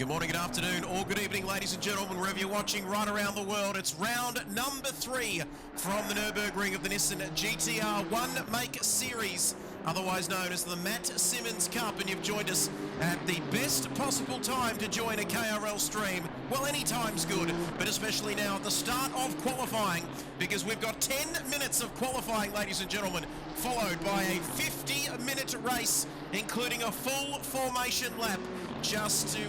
Good morning, good afternoon, or good evening, ladies and gentlemen, wherever you're watching right around the world. It's round number 3 from the Nurburgring of the Nissan GTR One Make Series, otherwise known as the Matt Simmons Cup, and you've joined us at the best possible time to join a KRL stream. Well, any time's good, but especially now at the start of qualifying, because we've got 10 minutes of qualifying, ladies and gentlemen, followed by a 50-minute race, including a full formation lap, just to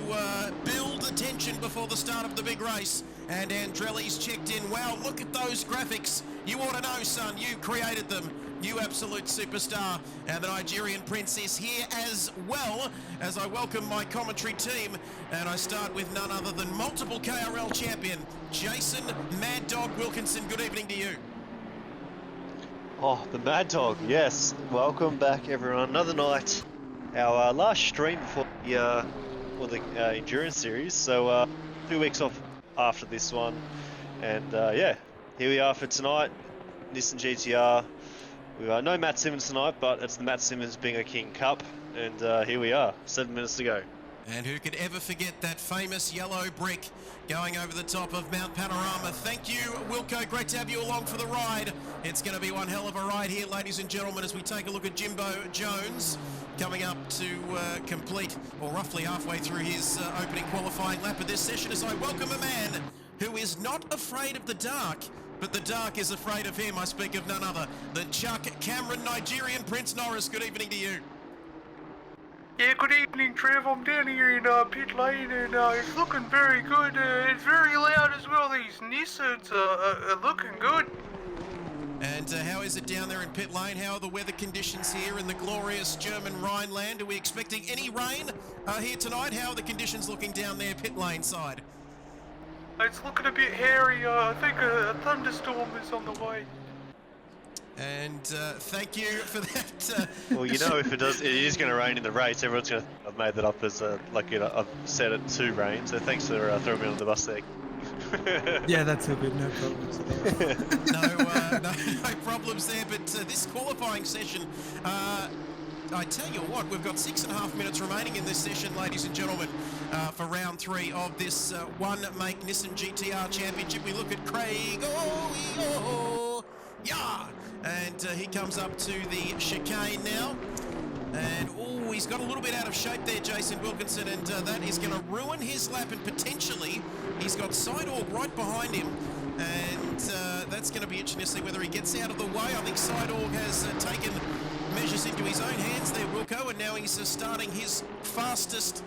build the tension before the start of the big race. And Andrelli's checked in. Wow, look at those graphics. You ought to know, son. You created them. You absolute superstar. And the Nigerian Prince is here as well, as I welcome my commentary team. And I start with none other than multiple KRL champion, Jason Mad Dog Wilkinson. Good evening to you. Oh, the Mad Dog, yes. Welcome back, everyone. Another night. Our last stream before the endurance series. So 2 weeks off after this one, and yeah, here we are for tonight. Nissan GTR. We are no Matt Simmons tonight, but it's the Matt Simmons Being a King Cup, and here we are. 7 minutes to go. And who could ever forget that famous yellow brick going over the top of Mount Panorama? Thank you, Wilco. Great to have you along for the ride. It's going to be one hell of a ride here, ladies and gentlemen, as we take a look at Jimbo Jones coming up to complete, or roughly halfway through his opening qualifying lap of this session, as I welcome a man who is not afraid of the dark, but the dark is afraid of him. I speak of none other than Chuck Cameron, Nigerian Prince Norris. Good evening to you. Yeah, good evening, Trev. I'm down here in pit lane, and it's looking very good. It's very loud as well. These Nissans are looking good. And how is it down there in pit lane? How are the weather conditions here in the glorious German Rhineland? Are we expecting any rain here tonight? How are the conditions looking down there pit lane side? It's looking a bit hairy. I think a thunderstorm is on the way. And thank you for that. Well, you know, if it is going to rain in the race, everyone's going to. I've made that up as I've set it to rain. So thanks for throwing me on the bus there. Yeah, that's all good. No problems at all. No problems there. But this qualifying session, I tell you what, we've got 6.5 minutes remaining in this session, ladies and gentlemen, for round 3 of this One Make Nissan GTR Championship. We look at Craig. Yeah, and he comes up to the chicane now, and he's got a little bit out of shape there, Jason Wilkinson, and that is going to ruin his lap, and potentially he's got Sidorg right behind him, and that's going to be interesting to see whether he gets out of the way. I think Sidorg has taken measures into his own hands there, Wilco, and now he's starting his fastest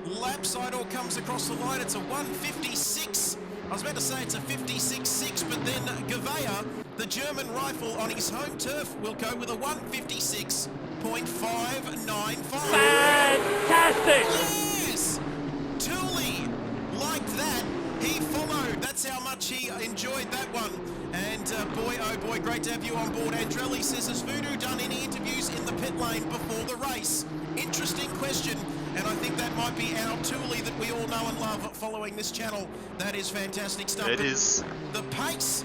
lap. Sidorg comes across the line. It's a 1:56. I was about to say it's a 56.6, but then Gavea, the German rifle on his home turf, will go with a 1:56.595. Fantastic! Yes! Tooley, like that, he followed. That's how much he enjoyed that one. And boy, oh boy, great to have you on board. Andrelli says, has Voodoo done any interviews in the pit lane before the race? Interesting question, and I think that might be our Tooley that we all know and love following this channel. That is fantastic stuff. It is. The pace,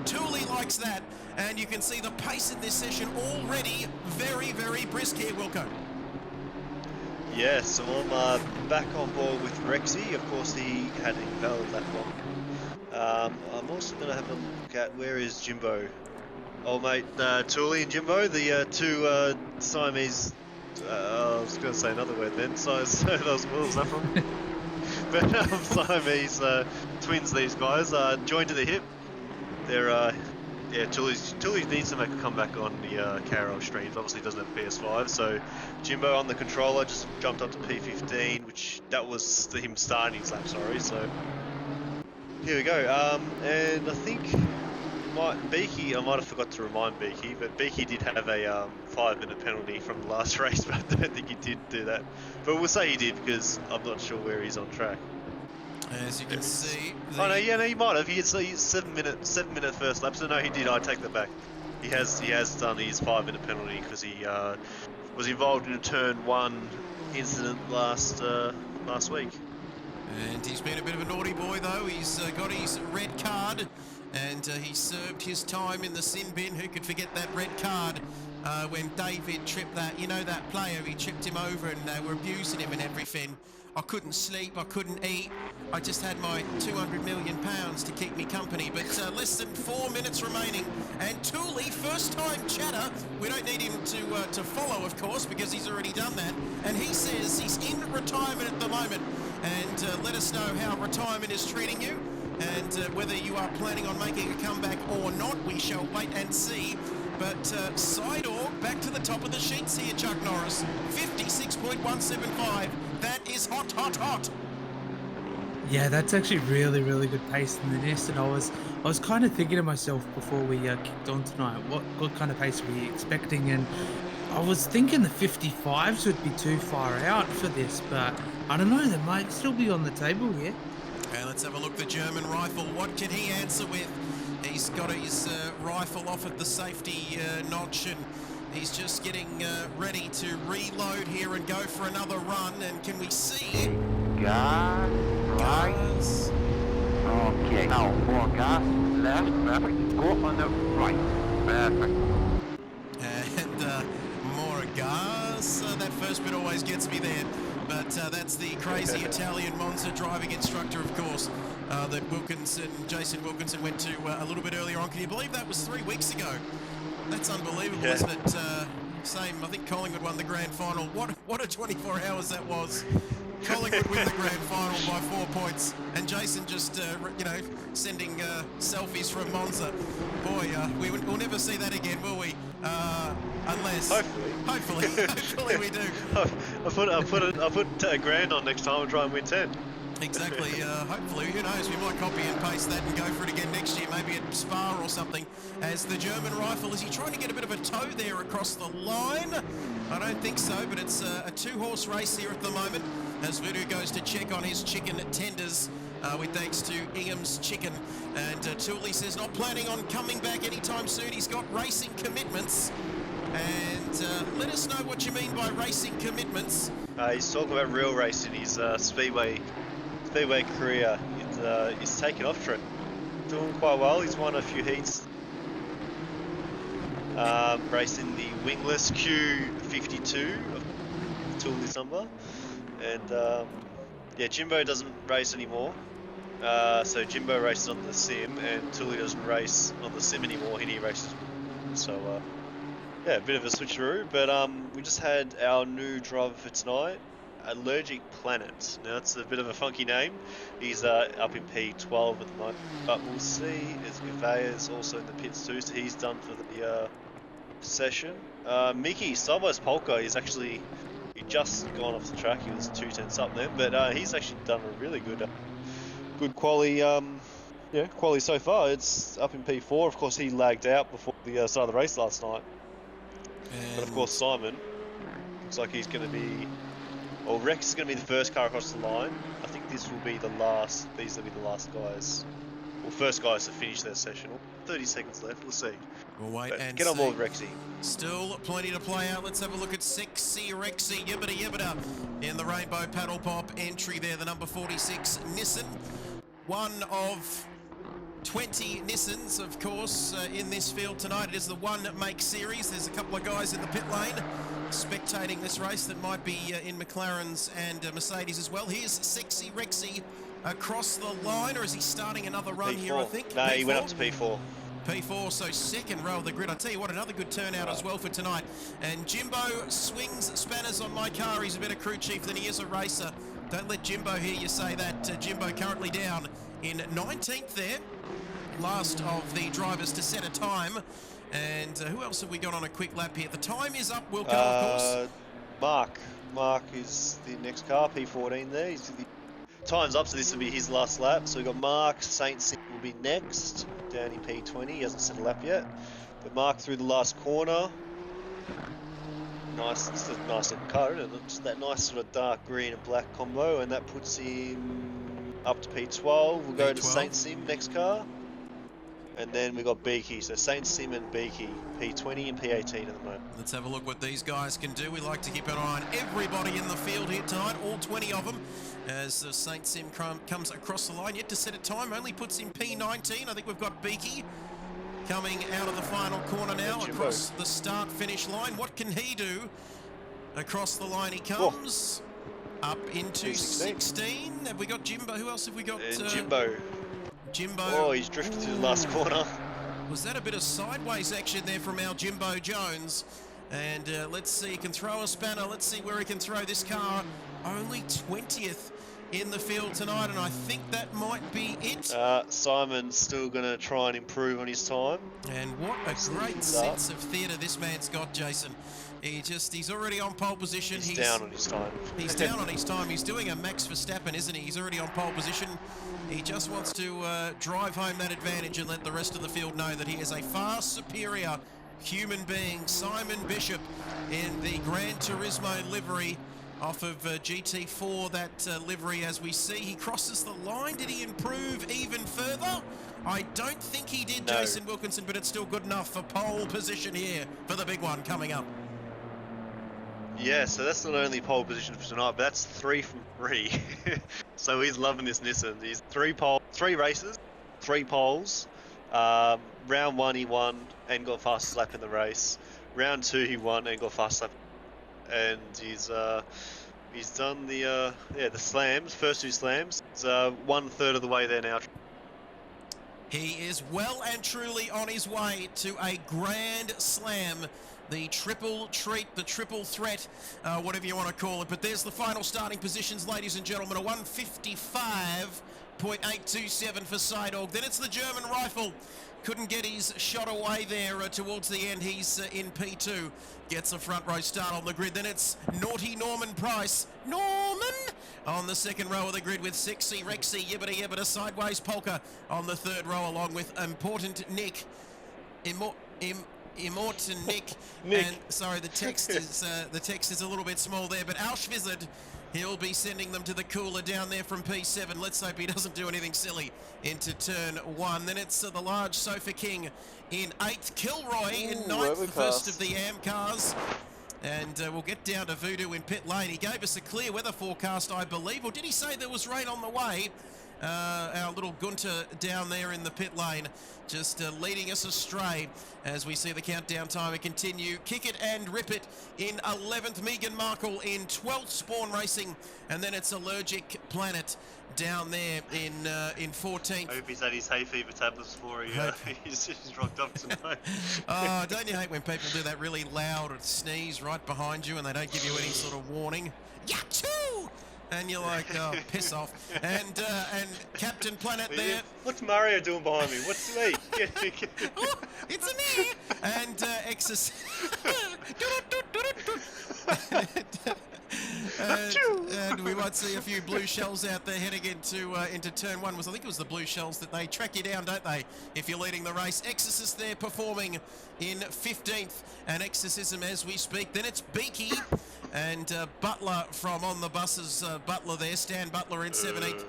Tooley likes that, and you can see the pace in this session already very, very brisk here, Wilco. Yes, so I'm back on board with Rexy. Of course, he had invalid that one. I'm also going to have a look at where is Jimbo. Oh mate, Tooley and Jimbo, the two Siamese. I was going to say another word then. So what was that from? But Siamese twins. These guys joined to the hip. They're yeah. Tooley needs to make a comeback on the KRL streams. Obviously, doesn't have PS5. So Jimbo on the controller just jumped up to P15, which that was him starting his lap. Sorry. So here we go. And I think. Beaky, I might have forgot to remind Beaky, but Beaky did have a 5-minute penalty from the last race, but I don't think he did do that. But we'll say he did because I'm not sure where he's on track. As you can see, oh no, yeah, no, he might have. He's 7 minute first lap. So no, he did. I take that back. He has done his 5-minute penalty because he was involved in a turn 1 incident last week. And he's been a bit of a naughty boy though. He's got his red card. And he served his time in the sin bin. Who could forget that red card when David tripped that, you know, that player, he tripped him over and they were abusing him and everything. I couldn't sleep, I couldn't eat. I just had my 200 million pounds to keep me company. But less than 4 minutes remaining. And Tooley, first time chatter. We don't need him to follow, of course, because he's already done that. And he says he's in retirement at the moment. And let us know how retirement is treating you. And whether you are planning on making a comeback or not, we shall wait and see. But Sidor back to the top of the sheets here, Chuck Norris. 56.175. That is hot, hot, hot. Yeah, that's actually really, really good pace in the Nissan. I was kind of thinking to myself before we kicked on tonight, what kind of pace were you expecting? And I was thinking the 55s would be too far out for this, but I don't know, they might still be on the table here. Okay, let's have a look. The German rifle, what can he answer with? He's got his rifle off at the safety notch, and he's just getting ready to reload here and go for another run. And can we see? Gas, right. Gas. Okay, now more gas, left, perfect. Go on the right, perfect. And more gas. That first bit always gets me there. But that's the crazy Italian Monza driving instructor, of course, that Jason Wilkinson went to a little bit earlier on. Can you believe that was 3 weeks ago? That's unbelievable, Yeah. isn't it? Same, I think Collingwood won the grand final. What a 24 hours that was. Collingwood win the grand final by 4 points, and Jason just, sending selfies from Monza. Boy, we'll never see that again, will we? Unless, hopefully we do. I put a grand on next time and try and win 10. Exactly. Hopefully, who knows? We might copy and paste that and go for it again next year, maybe at Spa or something. As the German rifle, is he trying to get a bit of a toe there across the line? I don't think so, but it's a two-horse race here at the moment. As Voodoo goes to check on his chicken tenders, with thanks to Ingham's Chicken. And Tooley says not planning on coming back anytime soon. He's got racing commitments. And let us know what you mean by racing commitments. He's talking about real racing. His speedway career is taking off for it. Doing quite well. He's won a few heats. Racing the wingless Q52 of Tooley's number. And Jimbo doesn't race anymore. So Jimbo races on the sim, and Tooley doesn't race on the sim anymore. He races. So a bit of a switcheroo. But we just had our new driver for tonight, Allergic Planet. Now it's a bit of a funky name. He's up in P12 at the moment, but we'll see. As Gouvea's also in the pits too, so he's done for the session. Mickey Sideways Polka is actually. He just gone off the track. He was 2/10 up there, but he's actually done a really good quali. Quali so far. It's up in P4. Of course, he lagged out before the start of the race last night. But of course, Simon looks like he's going to be. Well, Rex is going to be the first car across the line. I think this will be the last. These will be the last guys. Well, first guys to finish their session. 30 seconds left. We'll see. We'll wait and get on see. board, Rexy. Still plenty to play out. Let's have a look at Sexy Rexy Yibbida Yibbida in the Rainbow Paddle Pop entry there. The number 46 Nissan. One of 20 Nissans, of course, in this field tonight. It is the one make series. There's a couple of guys in the pit lane spectating this race that might be in McLarens and Mercedes as well. Here's Sexy Rexy across the line, or is he starting another run P4. here, I think? No, P4? he went up to P4. P4, so second row of the grid. I tell you what, another good turnout as well for tonight. And Jimbo swings spanners on my car. He's a better crew chief than he is a racer. Don't let Jimbo hear you say that. Jimbo currently down in 19th there. Last of the drivers to set a time. And who else have we got on a quick lap here? The time is up, Wilco, of course. Mark is the next car, P14 there. Time's up, so this will be his last lap. So we've got Mark, Saint Sim will be next, down in P20. He hasn't set a lap yet. But Mark through the last corner. Nice, it's a nice looking car, isn't it? It's that nice sort of dark green and black combo, and that puts him up to P12. We'll go to Saint Sim, next car. And then we got Beaky, so Saint Sim and Beaky, P20 and P18 at the moment. Let's have a look what these guys can do. We like to keep an eye on everybody in the field here tonight, all 20 of them. As Saint Sim comes across the line, yet to set a time, only puts in P19. I think we've got Beaky coming out of the final corner now, across the start-finish line. What can he do? Across the line he comes. Up into P16. 16. Have we got Jimbo? Who else have we got? And Jimbo. Jimbo. Oh, he's drifted through the last corner. Was that a bit of sideways action there from our Jimbo Jones? And let's see, he can throw a spanner. Let's see where he can throw this car. Only 20th in the field tonight, and I think that might be it. Simon's still going to try and improve on his time. And what a great sense of theatre this man's got, Jason. He's already on pole position. He's down on his time. He's down on his time. He's doing a Max Verstappen, isn't he? He's already on pole position. He just wants to drive home that advantage and let the rest of the field know that he is a far superior human being. Simon Bishop in the Gran Turismo livery off of GT4, that livery as we see. He crosses the line. Did he improve even further? I don't think he did, No. Jason Wilkinson, but it's still good enough for pole position here for the big one coming up. Yeah, so that's not only pole position for tonight, but that's 3 from 3. So he's loving this Nissan. He's 3 races, 3 poles. Round 1 he won and got fastest lap in the race. Round 2 he won and got fastest lap. And he's done the slams, first 2 slams. It's 1/3 of the way there now. He is well and truly on his way to a grand slam. The triple treat, the triple threat, whatever you want to call it. But there's the final starting positions, ladies and gentlemen. A 155.827 for Seidog. Then it's the German rifle. Couldn't get his shot away there towards the end. He's in P2. Gets a front row start on the grid. Then it's naughty Norman Price. Norman! On the second row of the grid with Sexy Rexy, Yibbita Yibbita, Sideways Polka on the third row along with Important Nick. Immortan Nick. Nick. And sorry, the text is a little bit small there, but Auschwizard, he'll be sending them to the cooler down there from P7. Let's hope he doesn't do anything silly into turn 1. Then it's the large Sofa King in 8th, Kilroy in 9th, the first of the AM cars. And we'll get down to Voodoo in pit lane. He gave us a clear weather forecast, I believe, or did he say there was rain on the way? Our little Gunter down there in the pit lane, just leading us astray as we see the countdown timer continue. Kick it and rip it in 11th, Megan Markle in 12th, Spawn Racing, and then it's Allergic Planet down there in 14th. I hope he's had his hay fever tablets before he's rocked up tonight. Oh, don't you hate when people do that really loud sneeze right behind you and they don't give you any sort of warning? Yachoo! And you're like, oh, piss off. And Captain Planet there. What's Mario doing behind me? What's me? Oh, it's a me! And Exorcist. and we might see a few blue shells out there heading into turn 1. I think it was the blue shells that they track you down, don't they, if you're leading the race. Exorcist there performing in 15th, and Exorcism as we speak. Then it's Beaky and Butler from On the Buses. Butler there, Stan Butler in 17th,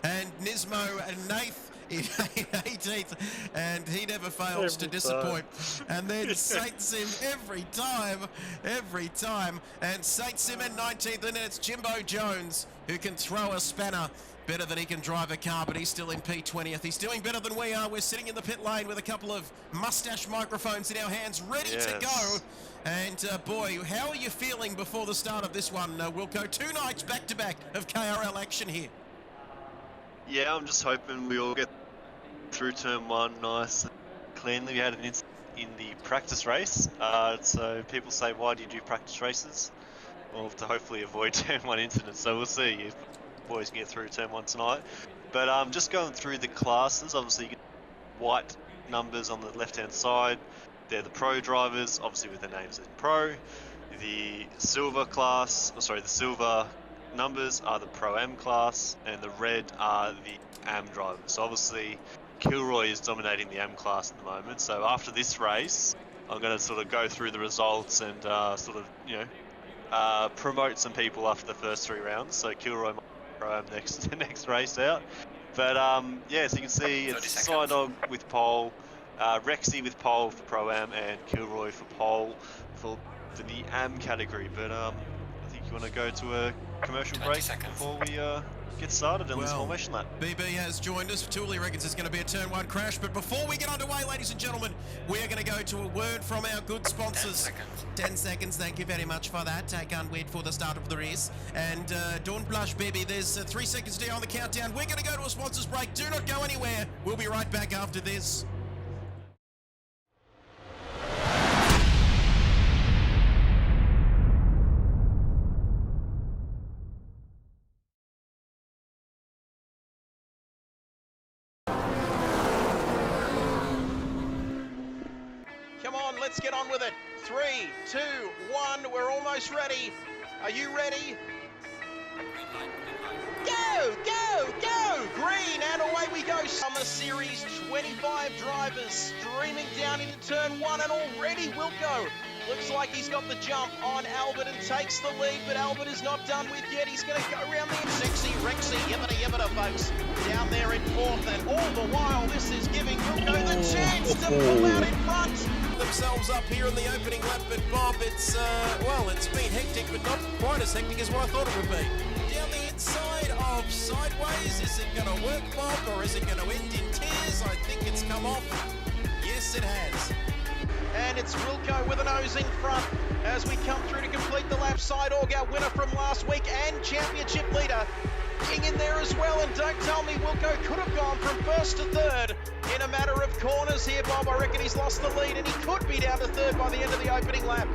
and Nismo and Nath in 18th, and he never fails to disappoint. And then Saint Sim every time, and Saint Sim in 19th, and then it's Jimbo Jones who can throw a spanner better than he can drive a car, but he's still in P20th. He's doing better than we are. We're sitting in the pit lane with a couple of mustache microphones in our hands, ready to go. And boy, how are you feeling before the start of this one, Wilco? 2 nights back-to-back of KRL action here. Yeah, I'm just hoping we all get through turn 1 nice and cleanly. We had an incident in the practice race, so people say, why do you do practice races? Well, to hopefully avoid turn 1 incidents, so we'll see if boys can get through turn 1 tonight. But just going through the classes, obviously you get white numbers on the left-hand side. They're the pro drivers, obviously with their names in pro. The silver class, the silver numbers are the Pro-Am class, and the red are the AM drivers. So obviously Kilroy is dominating the AM class at the moment. So after this race, I'm going to sort of go through the results and promote some people after the first 3 rounds. So Kilroy might be Pro-Am next race out. But yeah, so you can see it's Sidog with pole, Rexy with pole for Pro-Am, and Kilroy for pole for the AM category. But I think you want to go to a commercial break before we get started on this Well, formation lap. BB has joined us. Tooley reckons it's going to be a turn 1 crash. But before we get underway, ladies and gentlemen, we're going to go to a word from our good sponsors. 10 seconds. Thank you very much for that. I can't wait for the start of the race. And don't blush, baby. There's 3 seconds to go on the countdown. We're going to go to a sponsors break. Do not go anywhere. We'll be right back after this. Come on, let's get on with it. 3, 2, 1, we're almost ready. Are you ready? Go, go, go! Green, and away we go. Summer Series 25 drivers streaming down into turn 1, and already Wilco looks like he's got the jump on Albert and takes the lead, but Albert is not done with yet. He's going to go around the Sexy Rexy, yibbida, folks, down there in 4th, and all the while this is giving Wilco the chance to pull out in front. Themselves up here in the opening lap, but Bob, it's been hectic, but not quite as hectic as what I thought it would be. Down the inside of Sideways, is it going to work, Bob, or is it going to end in tears? I think it's come off. Yes, it has. And it's Wilco with a nose in front as we come through to complete the lap. Sideorg, our winner from last week and championship leader, King in there as well. And don't tell me Wilco could have gone from 1st to 3rd in a matter of corners here, Bob. I reckon he's lost the lead and he could be down to 3rd by the end of the opening lap.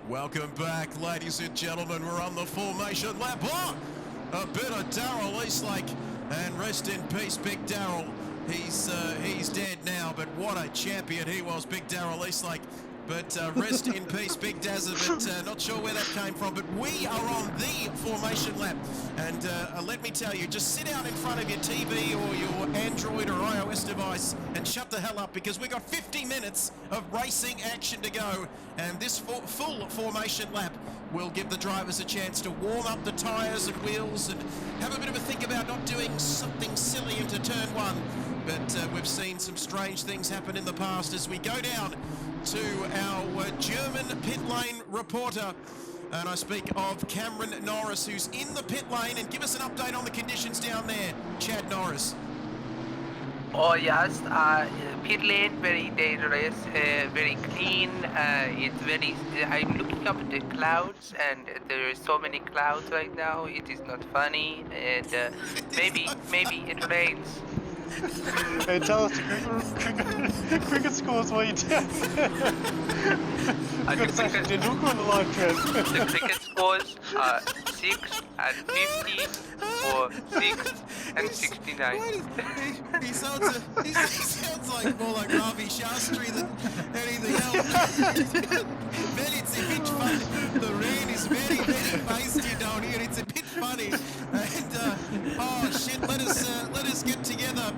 Welcome back, ladies and gentlemen. We're on the formation lap. Oh, a bit of Darryl Eastlake, and rest in peace, Big Darryl. He's dead now, but what a champion he was, Big Darryl Eastlake. But rest in peace, Big Dazza, but not sure where that came from. But we are on the formation lap. And let me tell you, just sit down in front of your TV or your Android or iOS device and shut the hell up, because we've got 50 minutes of racing action to go. And this full formation lap will give the drivers a chance to warm up the tyres and wheels and have a bit of a think about not doing something silly into turn 1. But we've seen some strange things happen in the past as we go down to our German pit lane reporter, and I speak of Cameron Norris, who's in the pit lane, and give us an update on the conditions down there. Chad Norris. Oh yes, pit lane very dangerous, very clean. It's very. I'm looking up at the clouds, and there are so many clouds right now. It is not funny, and maybe it rains. Hey, tell us the cricket scores while you're down there. The cricket scores are 6 and 50 or 6 and 69. He sounds like more like Ravi Shastri than anything else. Well, it's a bit fun. The rain is very, very feisty down here. It's a bit funny. And oh shit, let us get together.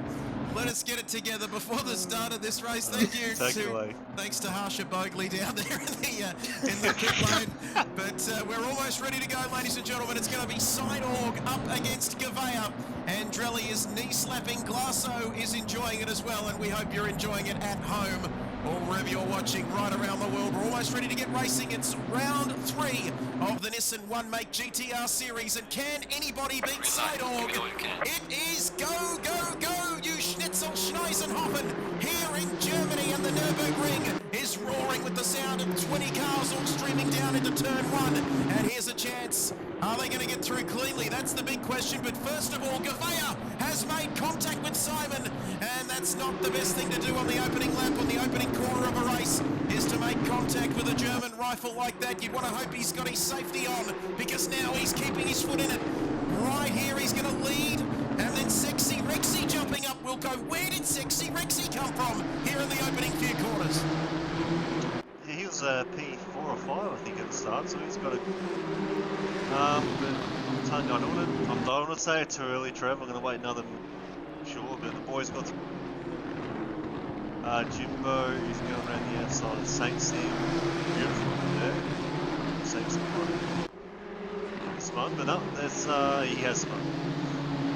Let us get it together before the start of this race. Thank you. Thanks to Harsha Bogley down there in the pit lane. But we're almost ready to go, ladies and gentlemen. It's going to be Sideorg up against Gavea. Andrelli is knee-slapping. Glasso is enjoying it as well, and we hope you're enjoying it at home or wherever you're watching right around the world. We're almost ready to get racing. It's round 3 of the Nissan One Make GTR series, and can anybody beat Sideorg? It is go, go, go, you Schnitzel Schneisenhofen here in Germany, and the Nurburgring is roaring with the sound of 20 cars all streaming down into turn 1, and here's a chance. Are they going to get through cleanly? That's the big question. But first of all, Gavea has made contact with Simon, and that's not the best thing to do on the opening lap, on the opening corner of a race, is to make contact with a German rifle like that. You'd want to hope he's got his safety on, because now he's keeping his foot in it. Right here, he's going to lead, and then Sexy Rexy jumping up. Wilco, where did Sexy Rexy come from here in the opening few corners? He was P4 or 5, I think, at the start, so he's got a... but I don't want to say it too early, Trev. I'm going to wait another... Sure, but the boys got... Jimbo is going around the outside of Saint Sim. Beautiful there. Saint Sim. fun, but no, that's he has fun.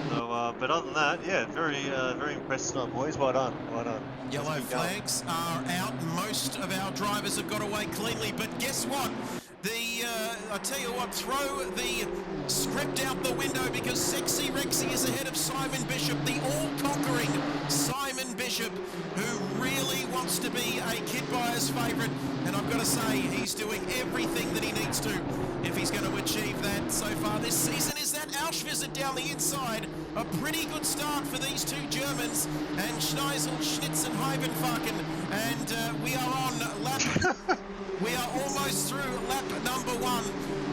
So, but other than that, yeah, very impressed tonight, boys. Well done, well done. Yellow Let's keep going. flags are out. Most of our drivers have got away cleanly, but guess what? I tell you what, throw the script out the window because Sexy Rexy is ahead of Simon Bishop, the all-conquering Simon Bishop, who really wants to be a kit buyer's favourite. And I've got to say, he's doing everything that he needs to if he's going to achieve that so far this season. Is that Auschwitz down the inside? A pretty good start for these two Germans, and Schneisel, Schnitz and Heibenfaken, and we are on lap... We are almost through lap number 1,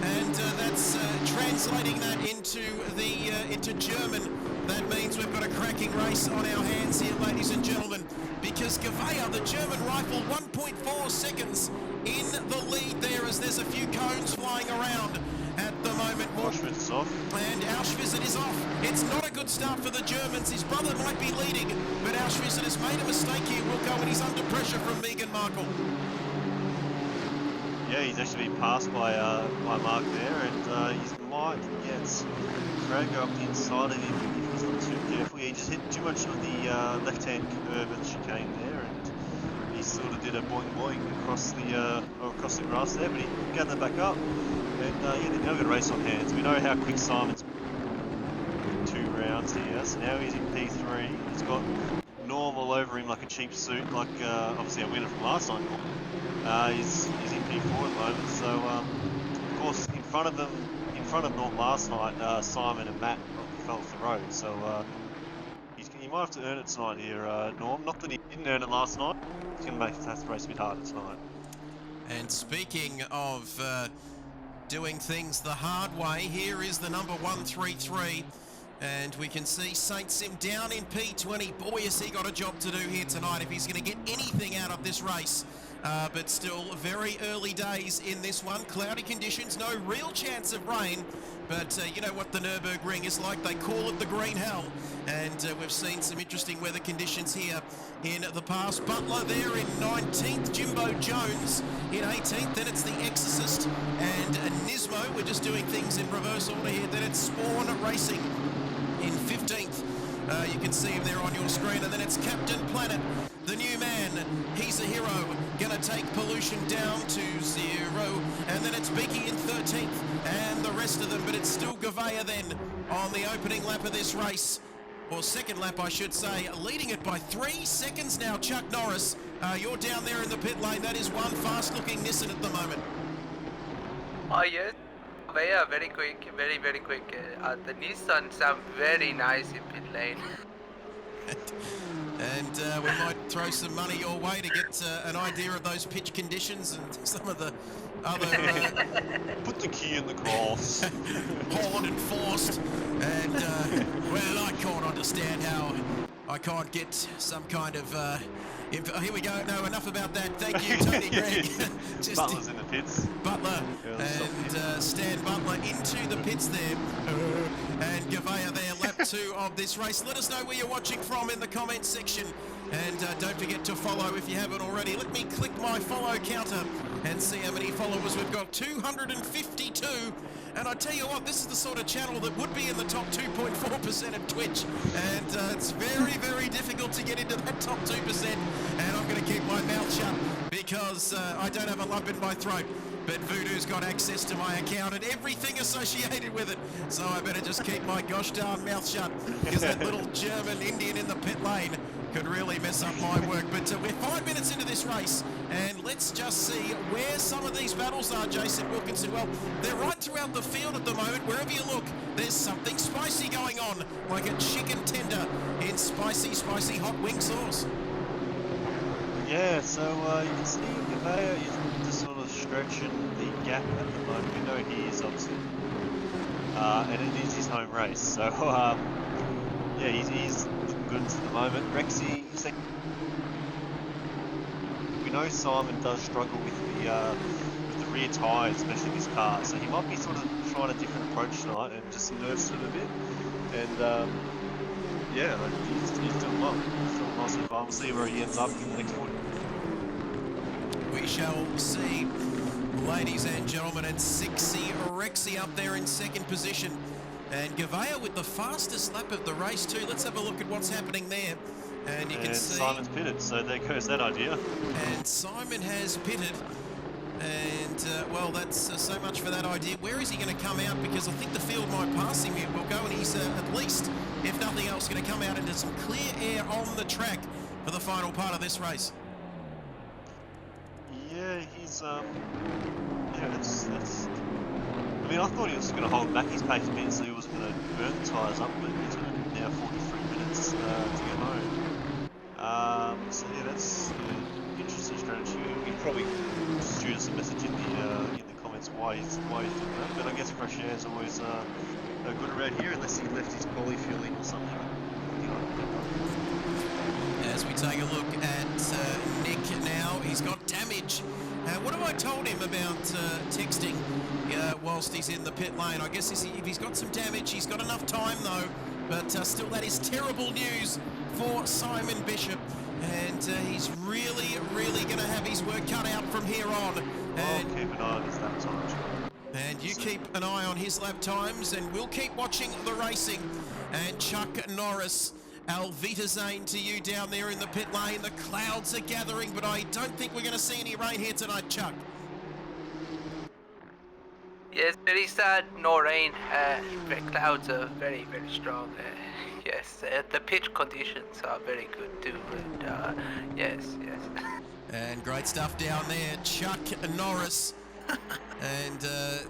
and that's translating that into German. That means we've got a cracking race on our hands here, ladies and gentlemen, because Gavea, the German rifle, 1.4 seconds in the lead there as there's a few cones flying around at the moment. Auschwitz is off. And Auschwitz is off. It's not a good start for the Germans. His brother might be leading, but Auschwitz has made a mistake here, Wilco, and he's under pressure from Megan Markle. Yeah, he's actually been passed by Mark there, and he's might get Craig up the inside of him if he's not too careful. Yeah, he just hit too much of the left-hand curve of the chicane there, and he sort of did a boing boing across the grass there, but he gathered back up, and yeah, they've now got a race on hands. We know how quick Simon's 2 rounds here, so now he's in P3. He's got Norm all over him like a cheap suit, like obviously a winner from last time. He's in P4 at the moment, so of course in front of Norm last night, Simon and Matt fell off the road, so he might have to earn it tonight here, Norm. Not that he didn't earn it last night, he's going to have to race a bit harder tonight. And speaking of doing things the hard way, here is the number 133. And we can see Saint Sim down in P20. Boy, has he got a job to do here tonight if he's going to get anything out of this race. But still, very early days in this one. Cloudy conditions, no real chance of rain. But you know what the Nurburgring is like. They call it the green hell. And we've seen some interesting weather conditions here in the past. Butler there in 19th. Jimbo Jones in 18th. Then it's the Exorcist and Nismo. We're just doing things in reverse order here. Then it's Spawn Racing in 15th. You can see him there on your screen, and then it's Captain Planet, the new man. He's a hero, gonna take pollution down to 0, and then it's Beaky in 13th, and the rest of them, but it's still Gavea then on the opening lap of this race, or second lap I should say, leading it by 3 seconds now. Chuck Norris, you're down there in the pit lane. That is one fast-looking Nissan at the moment. Oh yes. Yeah, very quick, very quick. The Nissan sound very nice in pit lane. And we might throw some money your way to get an idea of those pitch conditions and some of the other... Put the key in the cross. Holland and Forced. And, well, I can't understand how I can't get some kind of... here we go. No, enough about that. Thank you, Tony Gregg. Butler's in the pits. Butler and Stan Butler into the pits there. And Gavea there, lap 2 of this race. Let us know where you're watching from in the comments section. And don't forget to follow if you haven't already. Let me click my follow counter and see how many followers we've got. 252. And I tell you what, this is the sort of channel that would be in the top 2.4% of Twitch. And it's very difficult to get into that top 2%. And I'm going to keep my mouth shut because I don't have a lump in my throat. But Voodoo's got access to my account and everything associated with it. So I better just keep my gosh darn mouth shut because that little German Indian in the pit lane could really mess up my work. But we're 5 minutes into this race, and let's just see where some of these battles are, Jason Wilkinson. Well, they're right throughout the field at the moment. Wherever you look, there's something spicy going on, like a chicken tender in spicy hot wing sauce. Yeah, so you can see Gavea is just sort of stretching the gap at the moment. We know he is obviously, and it is his home race. So yeah, he's looking good at the moment. Rexy, we know Simon does struggle with the rear tyres, especially this car. So he might be sort of trying a different approach tonight and just nerves it a bit. And yeah, he's doing well. He's doing nice and fun. We'll see where he ends up in the next one. We shall see. ladies and gentlemen, and Sixy Rexy up there in second position. And Gavea with the fastest lap of the race too. Let's have a look at what's happening there. And you can see... Simon's pitted, so there goes that idea. And Simon has pitted. And, well, that's so much for that idea. Where is he going to come out? Because I think the field might pass him. Will go, and he's at least, if nothing else, going to come out into some clear air on the track for the final part of this race. Yeah, he's yeah, that's. I mean, I thought he was going to hold back his pace a bit, so he was going to burn the tyres up, but he's going to now 43 minutes to get home. So yeah, that's an interesting strategy. He probably shoot us a message in the comments why he's doing that. But I guess fresh air is always good around here, unless he left his poly fueling or something. As we take a look at Nick now, he's got damage. What have I told him about texting whilst he's in the pit lane? I guess if he's got some damage, he's got enough time though. But still, that is terrible news for Simon Bishop. And he's really going to have his work cut out from here on. And keep an eye on his lap times. And you keep an eye on his lap times, and we'll keep watching the racing. And Chuck Norris, Alvita Zane to you down there in the pit lane. The clouds are gathering, but I don't think we're going to see any rain here tonight, Chuck. Yes, very sad, no rain. The clouds are very strong. Yes, the pitch conditions are very good too. And yes. And great stuff down there, Chuck Norris. And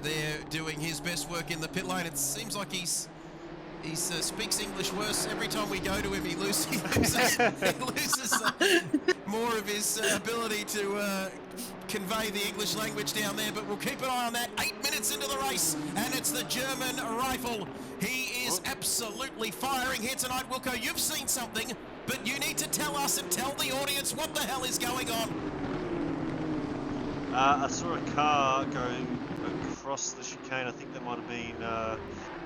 they're doing his best work in the pit lane. It seems like he speaks English worse every time we go to him. He loses more of his ability to convey the English language down there, but we'll keep an eye on that. 8 minutes into the race, and it's the German rifle. He is absolutely firing here tonight. Wilco, you've seen something, but you need to tell us and tell the audience what the hell is going on. I saw a car go across the chicane. I think that might have been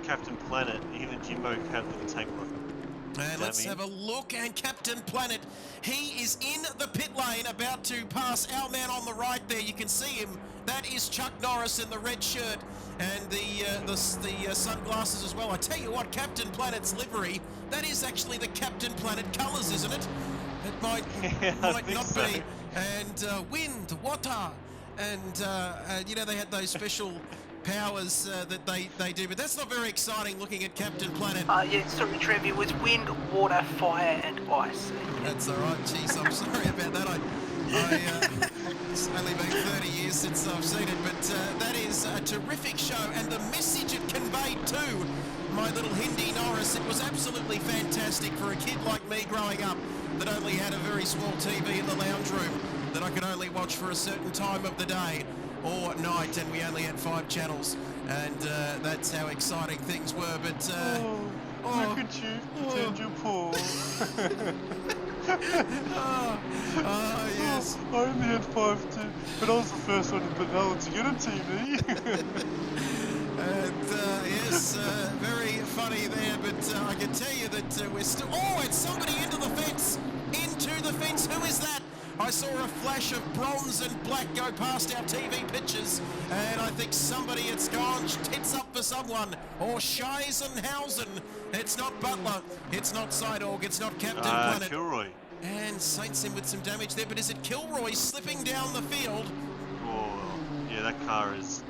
Captain Planet. Him and Jimbo had a little tape on. And let's have a look, and Captain Planet, he is in the pit lane about to pass our man on the right there. You can see him. That is Chuck Norris in the red shirt and the sunglasses as well. I tell you what, Captain Planet's livery, that is actually the Captain Planet colours, isn't it? It might not so. be. And wind, water, and you know, they had those special powers that they do, but that's not very exciting looking at Captain Planet. Yeah, sorry Trev, it was wind, water, fire and ice. That's alright, jeez, I'm sorry about that. It's only been 30 years since I've seen it, but that is a terrific show, and the message it conveyed to my little Hindi Norris, it was absolutely fantastic for a kid like me growing up that only had a very small TV in the lounge room that I could only watch for a certain time of the day or night, and we only had 5 channels, and that's how exciting things were. But look at you, pretend you're poor. Yes. I only had 5 too, but I was the first one in Benalla to get a TV. And yes, very funny there, but I can tell you that we're still... Oh, it's somebody into the fence! Into the fence! Who is that? I saw a flash of bronze and black go past our TV pictures, and I think somebody, it's gone tits up for someone, or Scheisenhausen. It's not Butler, it's not Sidorg, it's not Captain Planet. Kilroy. And Saints in with some damage there, but is it Kilroy slipping down the field? Oh, yeah, that car is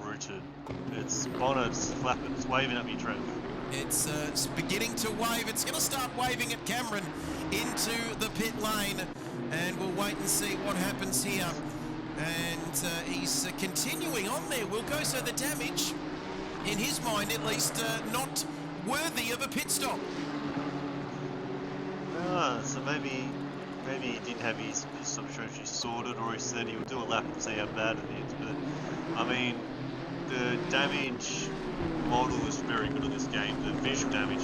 rooted. Its bonnet's flapping, it's waving at me, Trev. It's beginning to wave. It's going to start waving at Cameron into the pit lane, and we'll wait and see what happens here. And he's continuing on there, Wilco, so the damage, in his mind at least, not worthy of a pit stop. So maybe he didn't have his sort of strategy sorted, or he said he would do a lap and see how bad it is. But I mean, the damage model is very good in this game. The visual damage,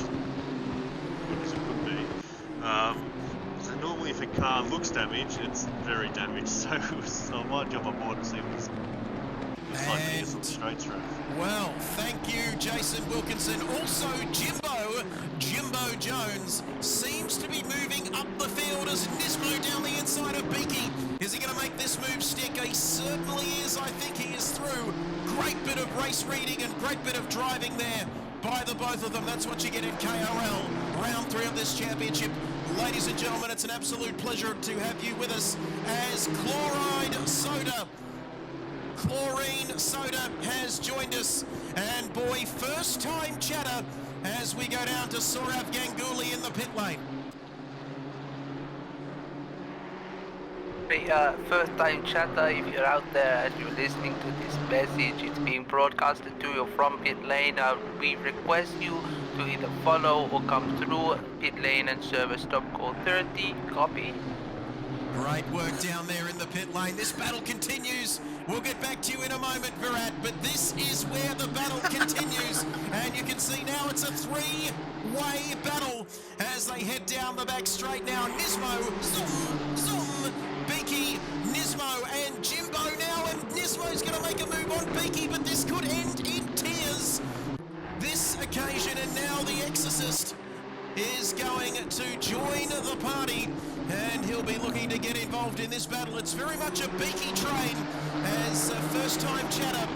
good as it could be. So normally, if a car looks damaged, it's very damaged. So I might jump on board and see what's like here on the straight track. Well, thank you, Jason Wilkinson. Also, Jimbo Jones seems to be moving up the field as Nismo down the inside of Beaky. Is he going to make this move stick? He certainly is. I think he race reading and great bit of driving there by the both of them. That's what you get in KRL, round 3 of this championship. Ladies and gentlemen, it's an absolute pleasure to have you with us as Chlorine Soda has joined us. And boy, first time chatter as we go down to Saurav Ganguly in the pit lane. First time chatter, if you're out there and you're listening to this message, it's being broadcasted to you from pit lane. We request you to either follow or come through pit lane and service stop call 30. Copy. Great work down there in the pit lane. This battle continues. We'll get back to you in a moment, Virat, but this is where the battle continues. And you can see now it's a 3-way battle as they head down the back straight now. Nismo, zoom, Beaky, Nismo and Jimbo now, and Nismo's going to make a move on Beaky, but this could end in tears. This occasion, and now the Exorcist is going to join the party, and he'll be looking to get involved in this battle. It's very much a Beaky train as first time chatter,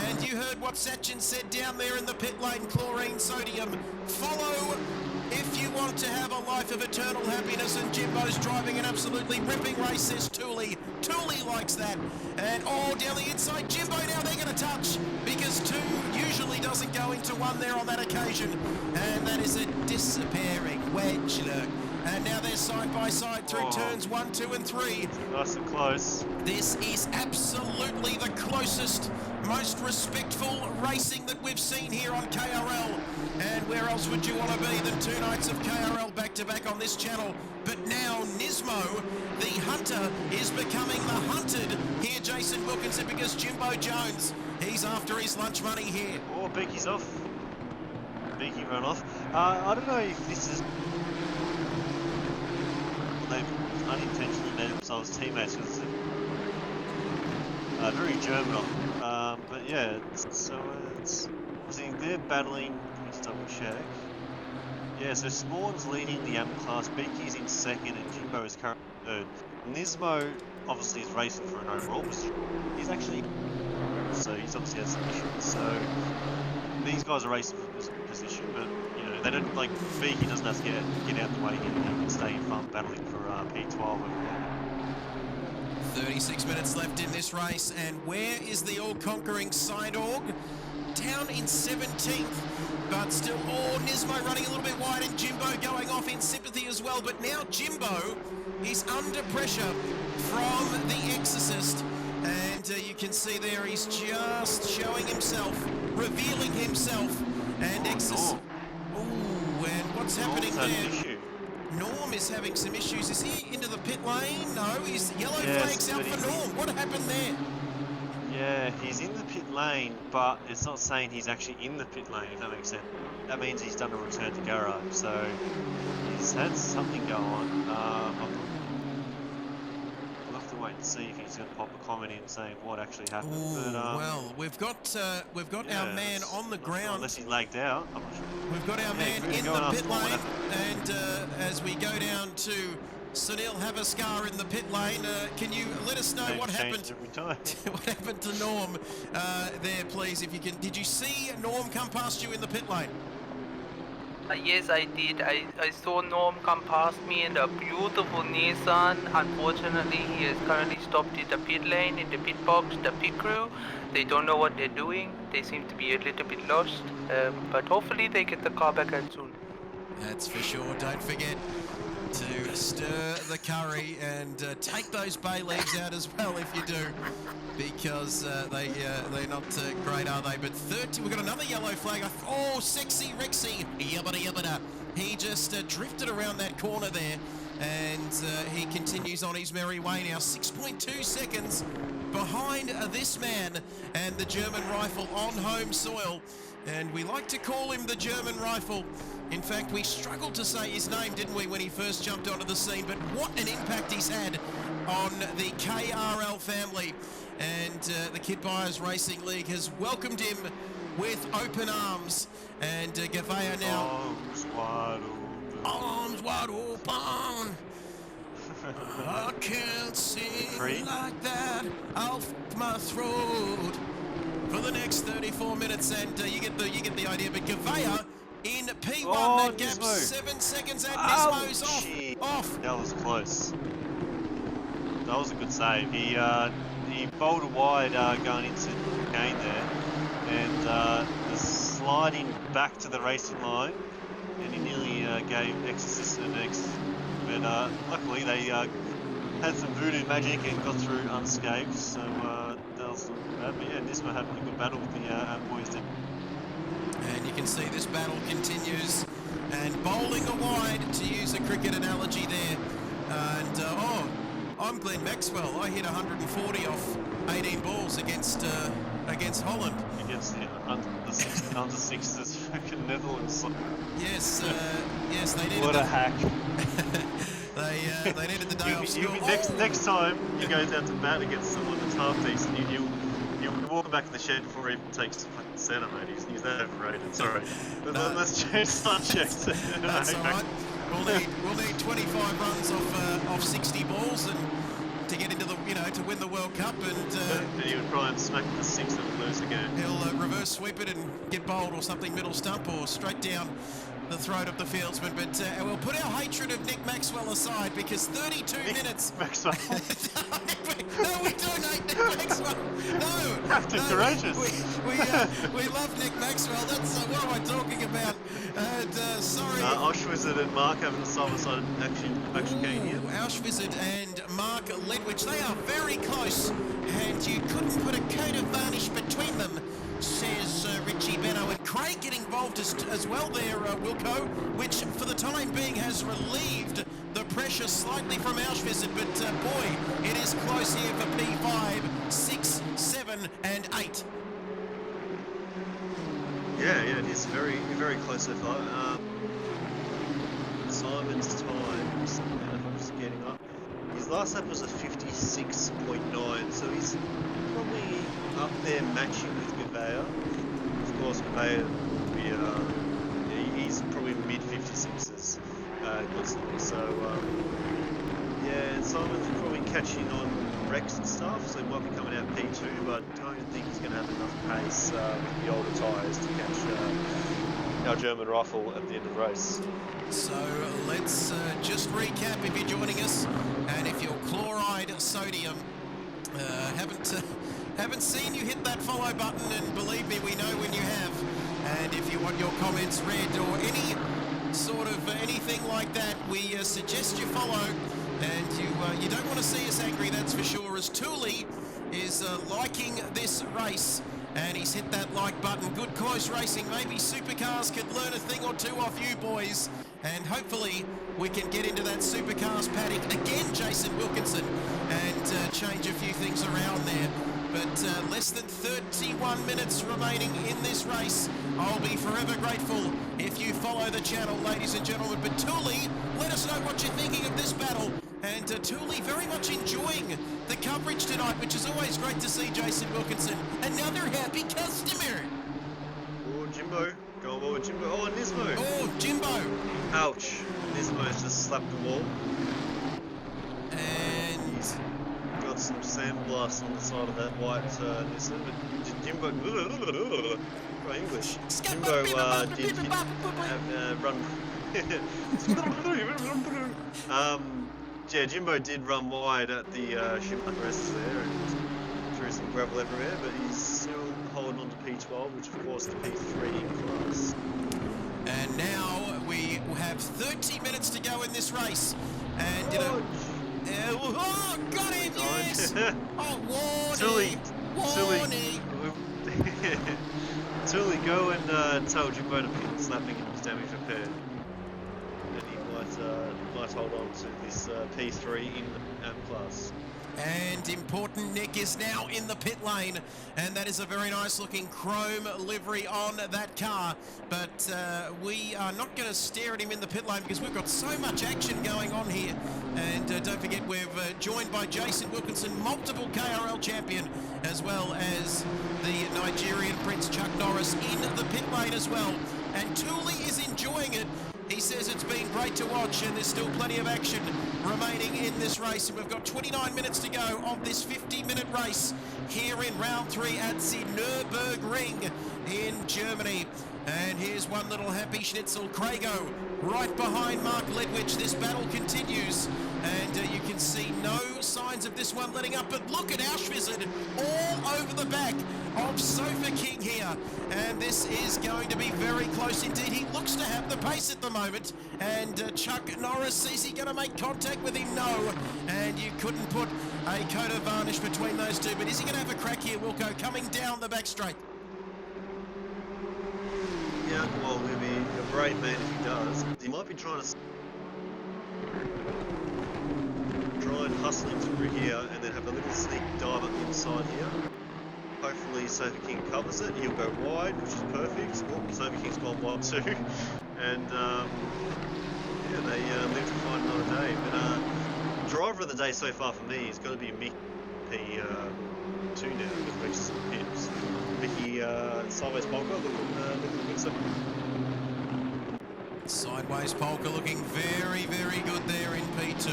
and you heard what Sachin said down there in the pit lane. Chlorine Sodium, follow if you want to have a life of eternal happiness, and Jimbo's driving an absolutely ripping race, says Tooley. Tooley likes that. And down the inside, Jimbo now they're going to touch, because 2 usually doesn't go into 1 there on that occasion. And that is a disappearing wedge look. And now they're side by side through turns 1, 2 and 3. Nice and close. This is absolutely the closest, most respectful racing that we've seen here on KRL. And where else would you want to be than 2 nights of KRL back-to-back on this channel? But now Nismo, the hunter, is becoming the hunted here, Jason Wilkinson, because Jimbo Jones, he's after his lunch money here. Oh, Beaky's off. Beaky run off. I don't know if this is... They've unintentionally made themselves teammates because they're very German of them. But yeah, it's I think they're battling. Let me double check. Yeah, so Spawn's leading the M class, Beaky's in 2nd, and Jimbo is currently 3rd. Nismo obviously is racing for an overall position. He's actually, so he's obviously has some issues. So these guys are racing for position, but you know they don't like Beaky doesn't have to get out the way. He can stay in front battling for P12 overall. 36 minutes left in this race, and where is the all-conquering Sidorg? Down in 17th, but still, Nismo running a little bit wide, and Jimbo going off in sympathy as well. But now Jimbo is under pressure from the Exorcist, and you can see there he's just showing himself, revealing himself, and Exorcist. Ooh, and what's happening there? Norm is having some issues. Is he into the pit lane? No, he's yellow flags out for Norm. What happened there? Yeah, he's in the pit lane, but it's not saying he's actually in the pit lane, if that makes sense. That means he's done a return to garage, so he's had something go on. We'll have to wait and see if he's going to pop a comment in saying what actually happened. Ooh, but, well, we've got our man on the ground. Sure, unless he lagged out, I'm not sure. We've got our man in the pit lane, and as we go down to Sunil Havaskar in the pit lane, can you let us know what happened? What happened to Norm there, please, if you can? Did you see Norm come past you in the pit lane? Yes, I did. I saw Norm come past me in a beautiful Nissan. Unfortunately, he is currently stopped in the pit lane, in the pit box, the pit crew. They don't know what they're doing. They seem to be a little bit lost, but hopefully they get the car back out soon. That's for sure. Don't forget to stir the curry and take those bay leaves out as well if you do, because they're not great, are they? But 30, we've got another yellow flag. Oh, sexy Rexy, yabba yabba. He just drifted around that corner there, and he continues on his merry way now. 6.2 seconds behind this man and the German rifle on home soil, and we like to call him the German rifle. In fact, we struggled to say his name, didn't we, when he first jumped onto the scene, but what an impact he's had on the KRL family. And the Kid Buyers Racing League has welcomed him with open arms. And Gavea now... Arms wide open. Arms wide open. I can't sing like that off my throat. for the next 34 minutes, and you get the idea. But Gavea in P1, Oh, that gap's Nismo. 7 seconds, and Nismo's Gee, off. that was close. That was a good save. He bowled a wide going into the gain there, and the sliding back to the racing line, and he nearly gave Exorcist an X. But luckily they had some voodoo magic and got through unscathed, so that was not bad. But yeah, Nismo having a good battle with the boys there. And you can see this battle continues, and bowling a wide, to use a cricket analogy there. And I'm Glenn Maxwell. I hit 140 off 18 balls against Holland. Against the under sixes, fucking Netherlands. Yes, yes, they needed What a hack! they needed the day off school. Next time you go down to bat against someone that's half decent, you'll walk back to the shed before he even takes the fucking centre, mate. He's that overrated. Sorry, but let's change subjects. That's all right. We'll need 25 runs off 60 balls and to get into the to win the World Cup, and he would try and smack the six and lose again. He'll reverse sweep it and get bowled or something middle stump or straight down the throat of the fieldsman. But we'll put our hatred of Nick Maxwell aside, because 32 minutes. Maxwell. No, we don't hate Nick Maxwell. No, Captain Courageous. We love Nick Maxwell. That's what am I talking about? And sorry. Auschwitz and Mark having a side-by-side action game here. Auschwitz and Mark Ledwich, they are very close, and you couldn't put a coat of varnish between them, says Richie Benno. And Craig getting involved as well there, Wilco, which for the time being has relieved the pressure slightly from Auschwitz. But boy, it is close here for P5, 6, 7 and 8. Yeah, it is very, very close so far. Simon's time, I'm just getting up. His last lap was a 56.9, so he's probably up there matching with Gavea. Of course, Gavea would be, he's probably mid 56s constantly. So yeah, Simon's probably catching on Rex and stuff, so he might be coming out P2, but I don't think he's going to have enough pace with the older tyres to catch our German rifle at the end of the race. So let's just recap if you're joining us, and if you're chloride sodium, haven't seen you hit that follow button, and believe me, we know when you have. And if you want your comments read or any sort of anything like that, we suggest you follow. And you don't want to see us angry, that's for sure, as Tooley is liking this race. And he's hit that like button. Good close racing. Maybe Supercars could learn a thing or two off you boys. And hopefully we can get into that Supercars paddock again, Jason Wilkinson, and change a few things around there. But less than 31 minutes remaining in this race. I'll be forever grateful if you follow the channel, ladies and gentlemen. But Tooley, let us know what you're thinking of this battle. And Tooley very much enjoying the coverage tonight, which is always great to see, Jason Wilkinson. Another happy customer. Oh, Jimbo. Go on board, Jimbo. Oh, Nismo. Oh, Jimbo. Ouch. Nismo's just slapped the wall. And he's got some sandblast on the side of that white Nissan. But Jimbo... Try English. Jimbo did run... yeah, Jimbo did run wide at the Schumacher rests there and threw some gravel everywhere, but he's still holding on to P12, which of course the P3 class. And now we have 30 minutes to go in this race. And got him, yes! Oh, Warnie! Tully, go and tell Jimbo to pin slapping in his damage repair. And he might hold on to this P3 in M class. And important Nick is now in the pit lane, and that is a very nice looking chrome livery on that car. But we are not going to stare at him in the pit lane because we've got so much action going on here. And don't forget, we're joined by Jason Wilkinson, multiple KRL champion, as well as the Nigerian Prince Chuck Norris in the pit lane as well. And Tooley is enjoying it. He says it's been great to watch and there's still plenty of action remaining in this race. And we've got 29 minutes to go of this 50-minute race here in round 3 at the Nurburgring in Germany. And here's one little happy schnitzel, Krago, right behind Mark Ledwich. This battle continues, and you can see no signs of this one letting up. But look at Auschwitz all over the back of Sofa King here, and this is going to be very close indeed. He looks to have the pace at the moment, and Chuck Norris, is he going to make contact with him? No, and you couldn't put a coat of varnish between those two. But is he going to have a crack here, Wilco, coming down the back straight? Yeah, well, he'll be a brave man if he does. He might be trying and hustling through here and then have a little sneak dive up the inside here. Hopefully Sofa King covers it. He'll go wide, which is perfect. Oh, Sofa King's gone wide too. And yeah, they live to find another day. But driver of the day so far for me is going to be Mickey P2 now with Rex's pips. Mickey Sideways Polka looking good. Sideways Polka looking very, very good there in P2.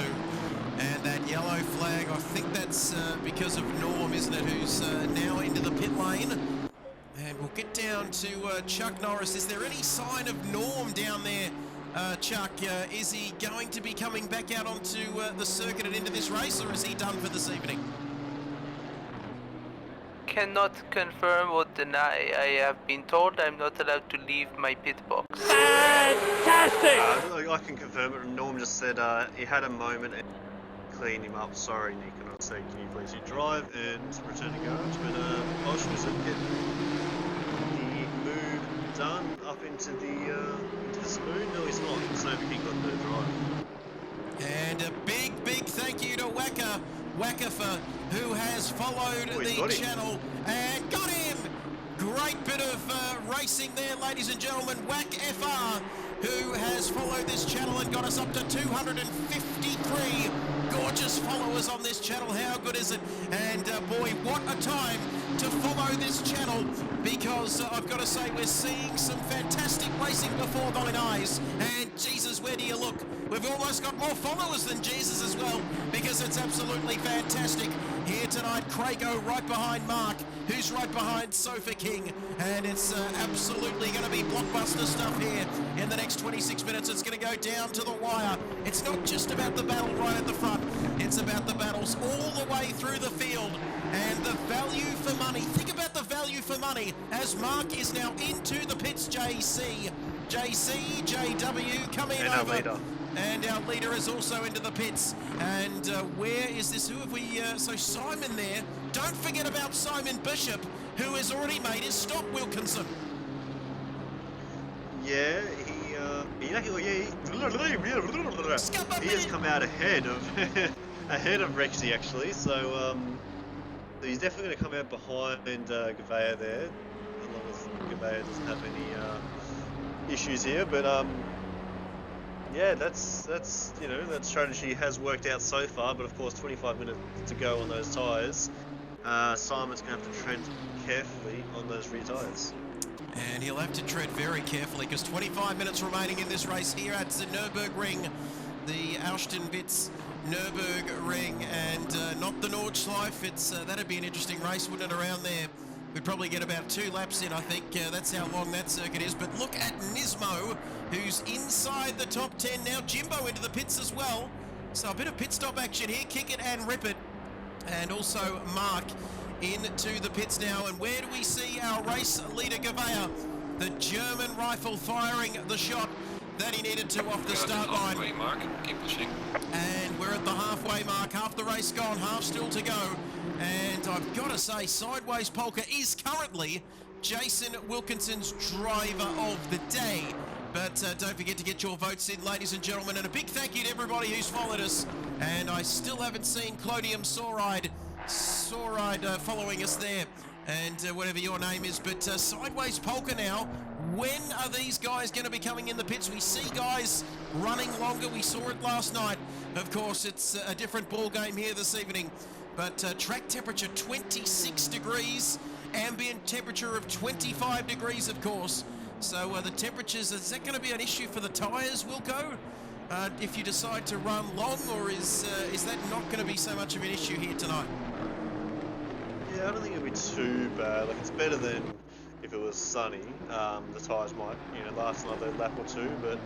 And that yellow flag, I think that's because of Norm, isn't it, who's now into the pit lane. And we'll get down to Chuck Norris. Is there any sign of Norm down there, Chuck? Is he going to be coming back out onto the circuit and into this race, or is he done for this evening? Cannot confirm or deny. I have been told I'm not allowed to leave my pit box. Fantastic! I can confirm it. Norm just said he had a moment and cleaned him up. Sorry, Nick, and I said, can you please drive and return to garage? But I should get the move done up into the spoon. No, he's not. So he got the drive. And a big, big thank you to Wackerfer, who has followed the channel and got him. Great bit of racing there, ladies and gentlemen. Wack FR, who has followed this channel and got us up to 253 gorgeous followers on this channel. How good is it? And boy, what a time to follow this channel, because I've got to say we're seeing some fantastic racing before thine eyes. And Jesus, where do you look? We've almost got more followers than Jesus as well, because it's absolutely fantastic. Here tonight, Krago right behind Mark, who's right behind Sofa King, and it's absolutely going to be blockbuster stuff here in the next 26 minutes. It's going to go down to the wire. It's not just about the battle right at the front, it's about the battles all the way through the field, and the value for money. Think about the value for money as Mark is now into the pits. JC, JW coming and over. Our leader. And our leader is also into the pits. And where is this? Who have we? So Simon there. Don't forget about Simon Bishop, who has already made his stop, Wilkinson. Yeah, he has come out ahead of Rexy actually. So he's definitely going to come out behind Gavea there, as long as Gavea doesn't have any issues here. But yeah, that's you know, that strategy has worked out so far. But of course, 25 minutes to go on those tyres. Simon's going to have to tread carefully on those rear tyres. And he'll have to tread very carefully, because 25 minutes remaining in this race here at the Nurburgring, the Auschwitz Nurburgring, and not the Nordschleife. It's that'd be an interesting race, wouldn't it, around there? We'd probably get about 2 laps in, I think. That's how long that circuit is. But look at Nismo, who's inside the top 10 now. Jimbo into the pits as well. So a bit of pit stop action here. Kick it and rip it. And also Mark into the pits now. And where do we see our race leader, Gavea? The German rifle firing the shot that he needed to off the start line. Halfway mark, keep pushing. And we're at the halfway mark, half the race gone, half still to go. And I've got to say, Sideways Polka is currently Jason Wilkinson's driver of the day. But don't forget to get your votes in, ladies and gentlemen. And a big thank you to everybody who's followed us. And I still haven't seen Clodium Sauride following us there. And whatever your name is. But Sideways Polka now. When are these guys going to be coming in the pits? We see guys running longer. We saw it last night. Of course, it's a different ball game here this evening. But track temperature 26 degrees. Ambient temperature of 25 degrees, of course. So the temperatures, is that going to be an issue for the tyres, Wilco? If you decide to run long, or is that not going to be so much of an issue here tonight? Yeah, I don't think it'll be too bad. Like, it's better than if it was sunny. The tyres might, last another lap or two, but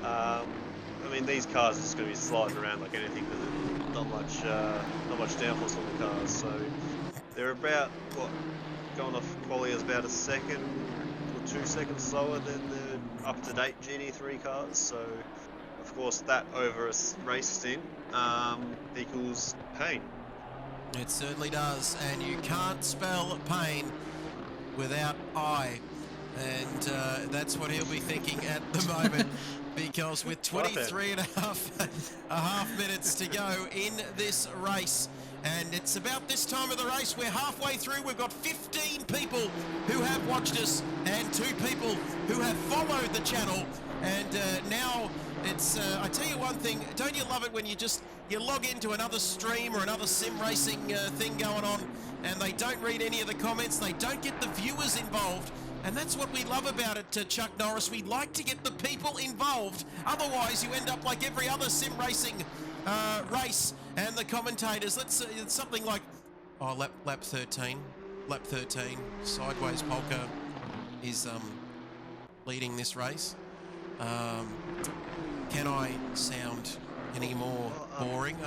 I mean, these cars are just going to be sliding around like anything. There's not much downforce on the cars, so they're about going off quality is about a second or 2 seconds slower than the up-to-date GT3 cars. So, of course, that over a race stint equals pain. It certainly does, and you can't spell pain without I, and that's what he'll be thinking at the moment, because with 23 and a half minutes to go in this race, and it's about this time of the race, we're halfway through, we've got 15 people who have watched us, and 2 people who have followed the channel, and now it's, I tell you one thing, don't you love it when you log into another stream or another sim racing thing going on, and they don't read any of the comments, they don't get the viewers involved, and that's what we love about it, Chuck Norris. We like to get the people involved, otherwise you end up like every other sim racing race, and the commentators, it's something like, oh, lap 13, Sideways Polka is leading this race. Can I sound any more boring?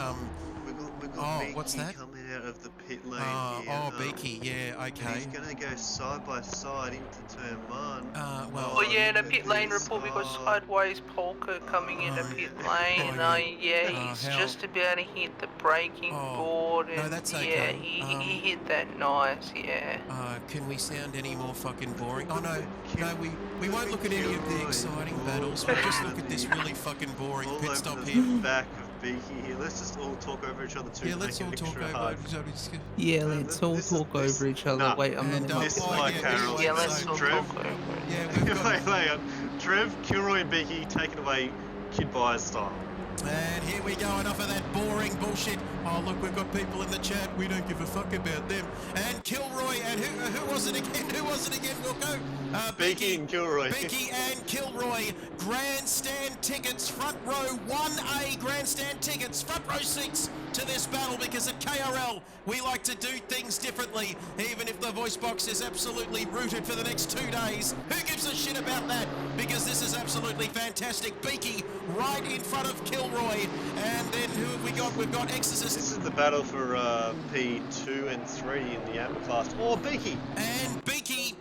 We've got Beaky what's that? coming out of the pit lane here. Oh, Beaky, yeah, okay. He's going to go side by side into turn 1. Oh yeah, the pit lane report, we got Sideways Polka coming in the pit lane. He's just about to hit the braking board. And, no, that's okay. Yeah, he hit that nice, yeah. Can we sound any more fucking boring? Oh no, we won't look at any of the exciting battles. We'll just look at this really fucking boring pit stop here. Back of Beaky here. Let's just all talk over each other too. Yeah, let's all talk over each other. Yeah, let's all talk over each other. Wait, I'm gonna... This is my KRL. Yeah, let's all Trev. talk over it. Yeah, we've got... Wait on. Trev, Kilroy and Beaky taking away Kid Buyers style. And here we go, enough of that boring bullshit. Oh, look, we've got people in the chat. We don't give a fuck about them. And Kilroy, and who was it again? Who was it again, Wilco? Beaky and Kilroy. Beaky and Kilroy. Grandstand tickets, front row 1A grandstand tickets, front row seats to this battle, because at KRL, we like to do things differently, even if the voice box is absolutely rooted for the next 2 days. Who gives a shit about that? Because this is absolutely fantastic. Beaky right in front of Kilroy, and then who have we got? We've got Exorcist. This is the battle for P2 and 3 in the amateur class. Oh, Beaky! And Beaky,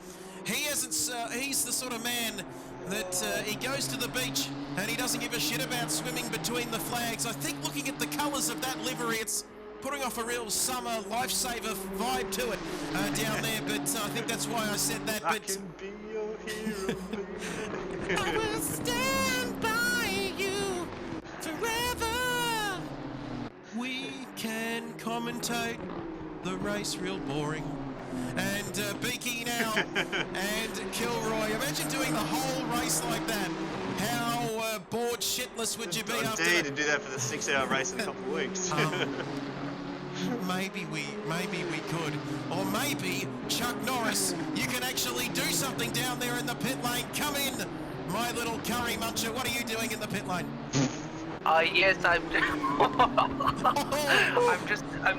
he hasn't. He's the sort of man that he goes to the beach and he doesn't give a shit about swimming between the flags. I think looking at the colours of that livery, it's putting off a real summer lifesaver vibe to it down there. But I think that's why I said that. I can be your hero. I will stand by you forever. We can commentate the race real boring. And Beaky now, and Kilroy. Imagine doing the whole race like that. How bored shitless would you be after that? To do that for the 6-hour race in a couple of weeks. Maybe we could. Or maybe, Chuck Norris, you can actually do something down there in the pit lane. Come in, my little curry muncher. What are you doing in the pit lane? Yes, I'm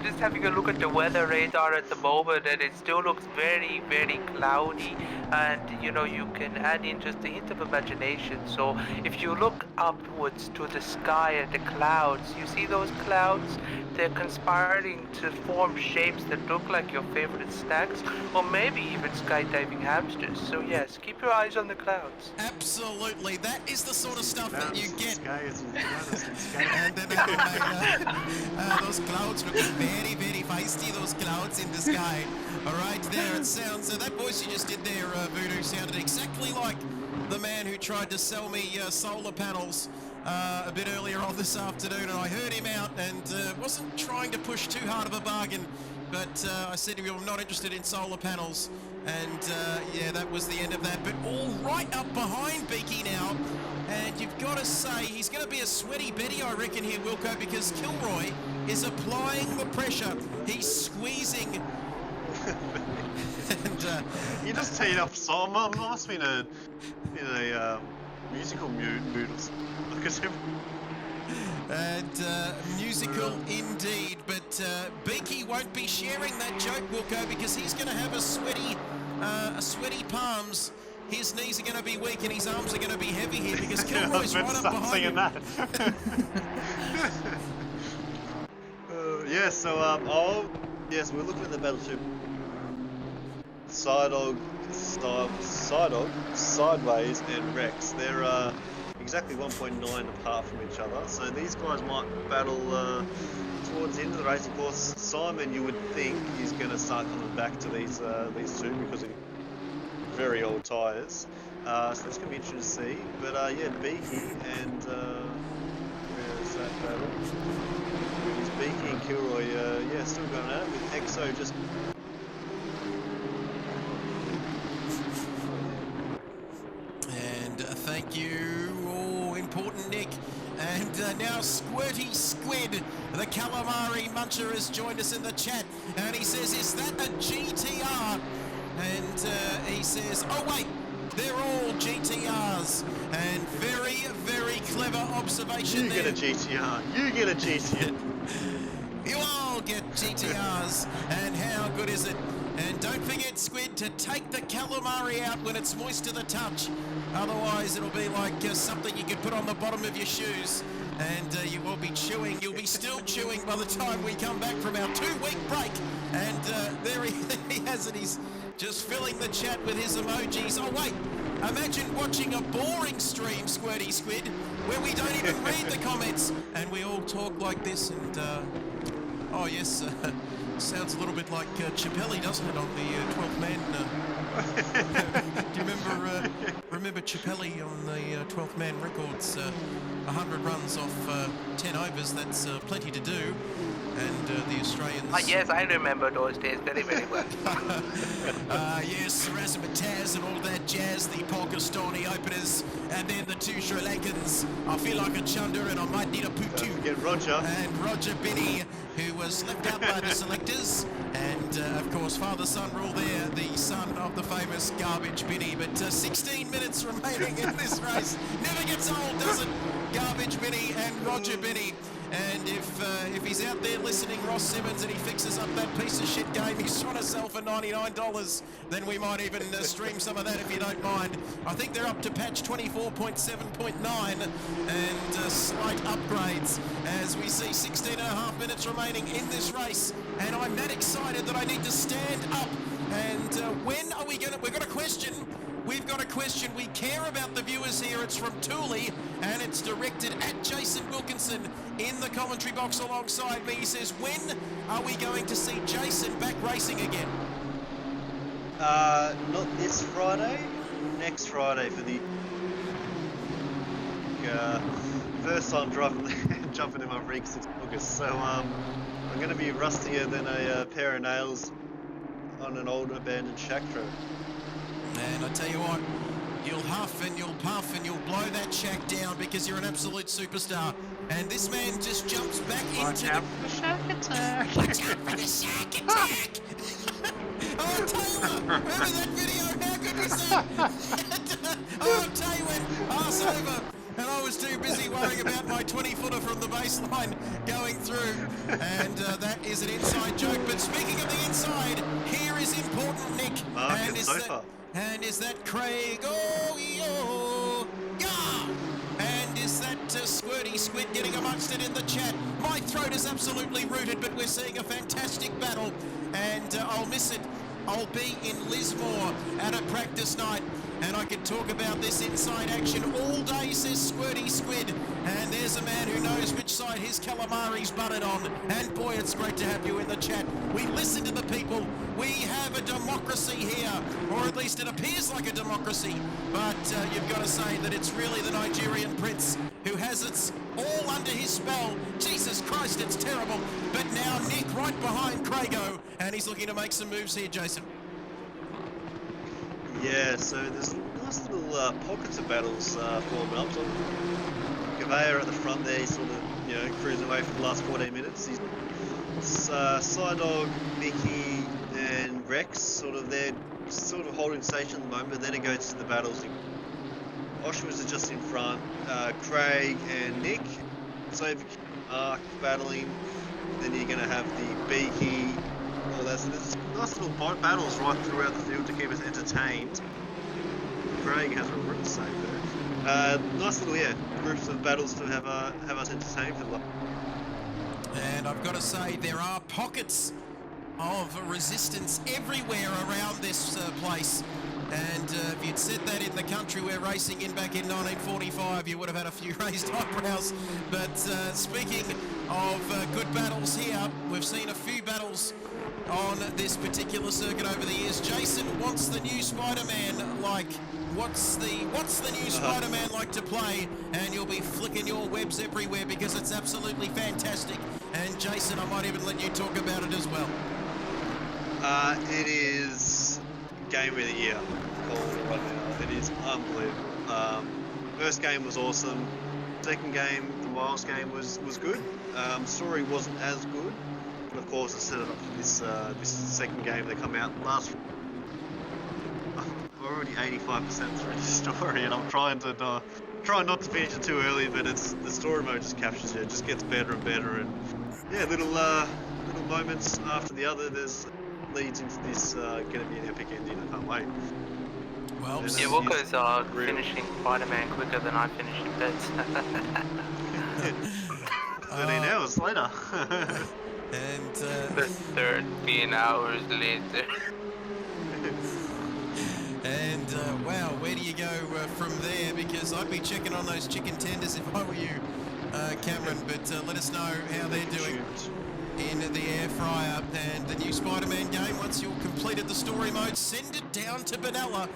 just having a look at the weather radar at the moment, and it still looks very, very cloudy. And you know, you can add in just a hint of imagination. So if you look upwards to the sky at the clouds, you see those clouds? They're conspiring to form shapes that look like your favorite snacks, or maybe even skydiving hamsters. So yes, keep your eyes on the clouds. Absolutely, that is the sort of stuff that you get. And then those clouds look very, very feisty, those clouds in the sky. Right there, it sounds, that voice you just did there, Voodoo, sounded exactly like the man who tried to sell me solar panels a bit earlier on this afternoon, and I heard him out and wasn't trying to push too hard of a bargain, but I said to him, I'm not interested in solar panels, and yeah, that was the end of that. But all right up behind Beaky now, and you've got to say he's going to be a sweaty Betty, I reckon here, Wilco, because Kilroy is applying the pressure. He's squeezing And You just teed up a song. Must be in a musical mood or something. Look at him. and musical indeed, but Beaky won't be sharing that joke, Wilco, because he's going to have a sweaty palms. His knees are going to be weak and his arms are going to be heavy here because Kilroy's right up behind him. That. Yeah, so yes, we're looking at the battle too. Sidog, Sideways, and Rex. They're exactly 1.9 apart from each other. So these guys might battle towards the end of the race. Of course, Simon, you would think, is going to start coming back to these two because of very old tyres. So that's going to be interesting to see. But yeah, Beaky and where is that battle? It's Beaky and Kilroy, yeah, still going at it with Exo just. And thank you, important Nick. And now Squirty Squid, the calamari muncher, has joined us in the chat. And he says, is that a GTR? And he says, oh wait, they're all GTRs. And very, very clever observation there. You get a GTR. You get a GTR. You all get GTRs. And how good is it? And don't forget, Squid, to take the calamari out when it's moist to the touch. Otherwise, it'll be like something you could put on the bottom of your shoes. And you will be chewing. You'll be still chewing by the time we come back from our 2-week break. And there he has it. He's just filling the chat with his emojis. Oh, wait. Imagine watching a boring stream, Squirty Squid, where we don't even read the comments. And we all talk like this. And, oh, yes, sounds a little bit like Chappelli, doesn't it, on the 12th Man? Do you remember Chappelli on the 12th Man records? 100 runs off 10 overs, that's plenty to do. And the Australians... yes, I remember those days very, very well. Yes, Razzmatazz and all that jazz, the Pakistani openers, and then the two Sri Lankans. I feel like a chunder and I might need a poo-too. Get Roger. And Roger Binney, who was left out by the selectors. And, of course, father-son rule there, the son of the famous Garbage Binney. But 16 minutes remaining in this race. Never gets old, does it? Garbage Binney and Roger Binney. And if he's out there listening, Ross Simmons, and he fixes up that piece of shit game he's trying to sell for $99, then we might even stream some of that if you don't mind. I think they're up to patch 24.7.9 and slight upgrades as we see 16 and a half minutes remaining in this race. And I'm that excited that I need to stand up. And when are we we've got a question. We've got a question. We care about the viewers here. It's from Thule, and it's directed at Jason Wilkinson in the commentary box alongside me. He says, when are we going to see Jason back racing again? Not this Friday. Next Friday for the first time jumping in my rig since August. So I'm going to be rustier than a pair of nails on an old abandoned shack trap. And I tell you what, you'll huff and you'll puff and you'll blow that shack down because you're an absolute superstar. And this man just jumps back into the shack attack. Watch out for the shack attack! Oh, Taylor, remember that video? How good was that? Oh, Taylor, arse over. And I was too busy worrying about my 20-footer from the baseline going through. And that is an inside joke. But speaking of the inside, here is important Nick. And is that Craig? Oh, yo, yeah! And is that Squirty Squid getting amongst it in the chat? My throat is absolutely rooted, but we're seeing a fantastic battle. And I'll miss it. I'll be in Lismore at a practice night. And I could talk about this inside action all day, says Squirty Squid. And there's a man who knows which side his calamari's butted on. And boy, it's great to have you in the chat. We listen to the people. We have a democracy here, or at least it appears like a democracy. But you've got to say that it's really the Nigerian prince who has it all under his spell. Jesus Christ, it's terrible. But now Nick right behind Craigo, and he's looking to make some moves here, Jason. Yeah, so there's nice little pockets of battles forming up. So Gavea at the front there, he's sort of, cruising away for the last 14 minutes. He's Psydog, Mickey, and Rex, they're holding station at the moment, but then it goes to the battles. Oshawa's are just in front, Craig and Nick, so if Ark battling, then you're going to have the Beaky, all that. So there's nice little battles right throughout the field to keep us entertained. Craig has a real save there. Nice little, groups of battles to have us entertained for the. And I've got to say, there are pockets of resistance everywhere around this place. And if you'd said that in the country we're racing in back in 1945, you would have had a few raised eyebrows. But speaking of good battles here, we've seen a few battles on this particular circuit over the years. Jason, what's the new Spider-Man like? What's the new Spider-Man like to play? And you'll be flicking your webs everywhere because it's absolutely fantastic. And Jason, I might even let you talk about it as well. It is game of the year. Calling it right now. It is unbelievable. First game was awesome. Second game, the Miles game was good. Story wasn't as good, but of course it set it up for this second game that come out last. We're already 85% through the story, and I'm trying not to finish it too early. But it's the story mode just captures it. It just gets better and better, and little moments after the other. There's leads into this going to be an epic ending. I can't wait. Well, Walker's finishing Spider-Man quicker than I finished Bets. 13 hours later. And 13 hours later. And wow, where do you go from there? Because I'd be checking on those chicken tenders if I were you, Cameron. But let us know how they're doing in the air fryer. And the new Spider-Man game, once you've completed the story mode, send it down to Benalla,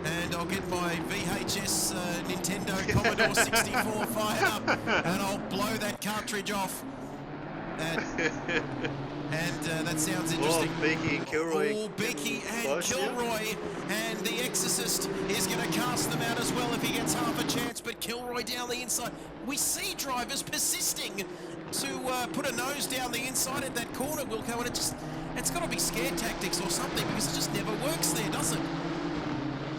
and I'll get my VHS Nintendo Commodore 64 fired up, and I'll blow that cartridge off. And that sounds interesting. Beaky and Kilroy. Beaky and Kilroy. And the Exorcist is going to cast them out as well if he gets half a chance. But Kilroy down the inside. We see drivers persisting to put a nose down the inside at that corner, Wilco. And it's got to be scare tactics or something, because it just never works there, does it?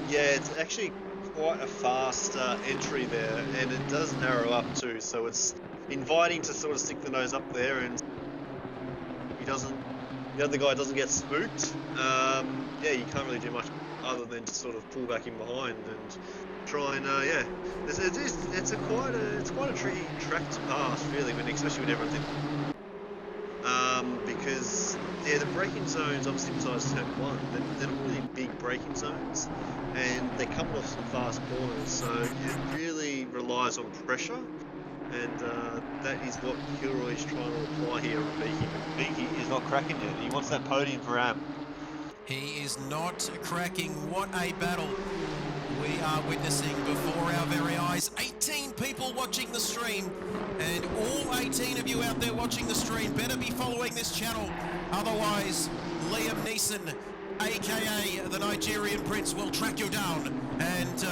Yeah, it's actually quite a fast entry there. And it does narrow up too. So it's inviting to sort of stick the nose up there, and the other guy doesn't get spooked. You can't really do much other than to sort of pull back in behind and try and it's quite a tricky track to pass, really, especially when everything. Because the braking zones, obviously besides turn one, they're really big braking zones, and they come off some fast corners, so it really relies on pressure. And that is what Kilroy is trying to apply here on Beaky. But Beaky is not cracking yet. He wants that podium for Am. He is not cracking. What a battle we are witnessing before our very eyes. 18 people watching the stream, and all 18 of you out there watching the stream better be following this channel. Otherwise, Liam Neeson, aka the Nigerian Prince, will track you down, and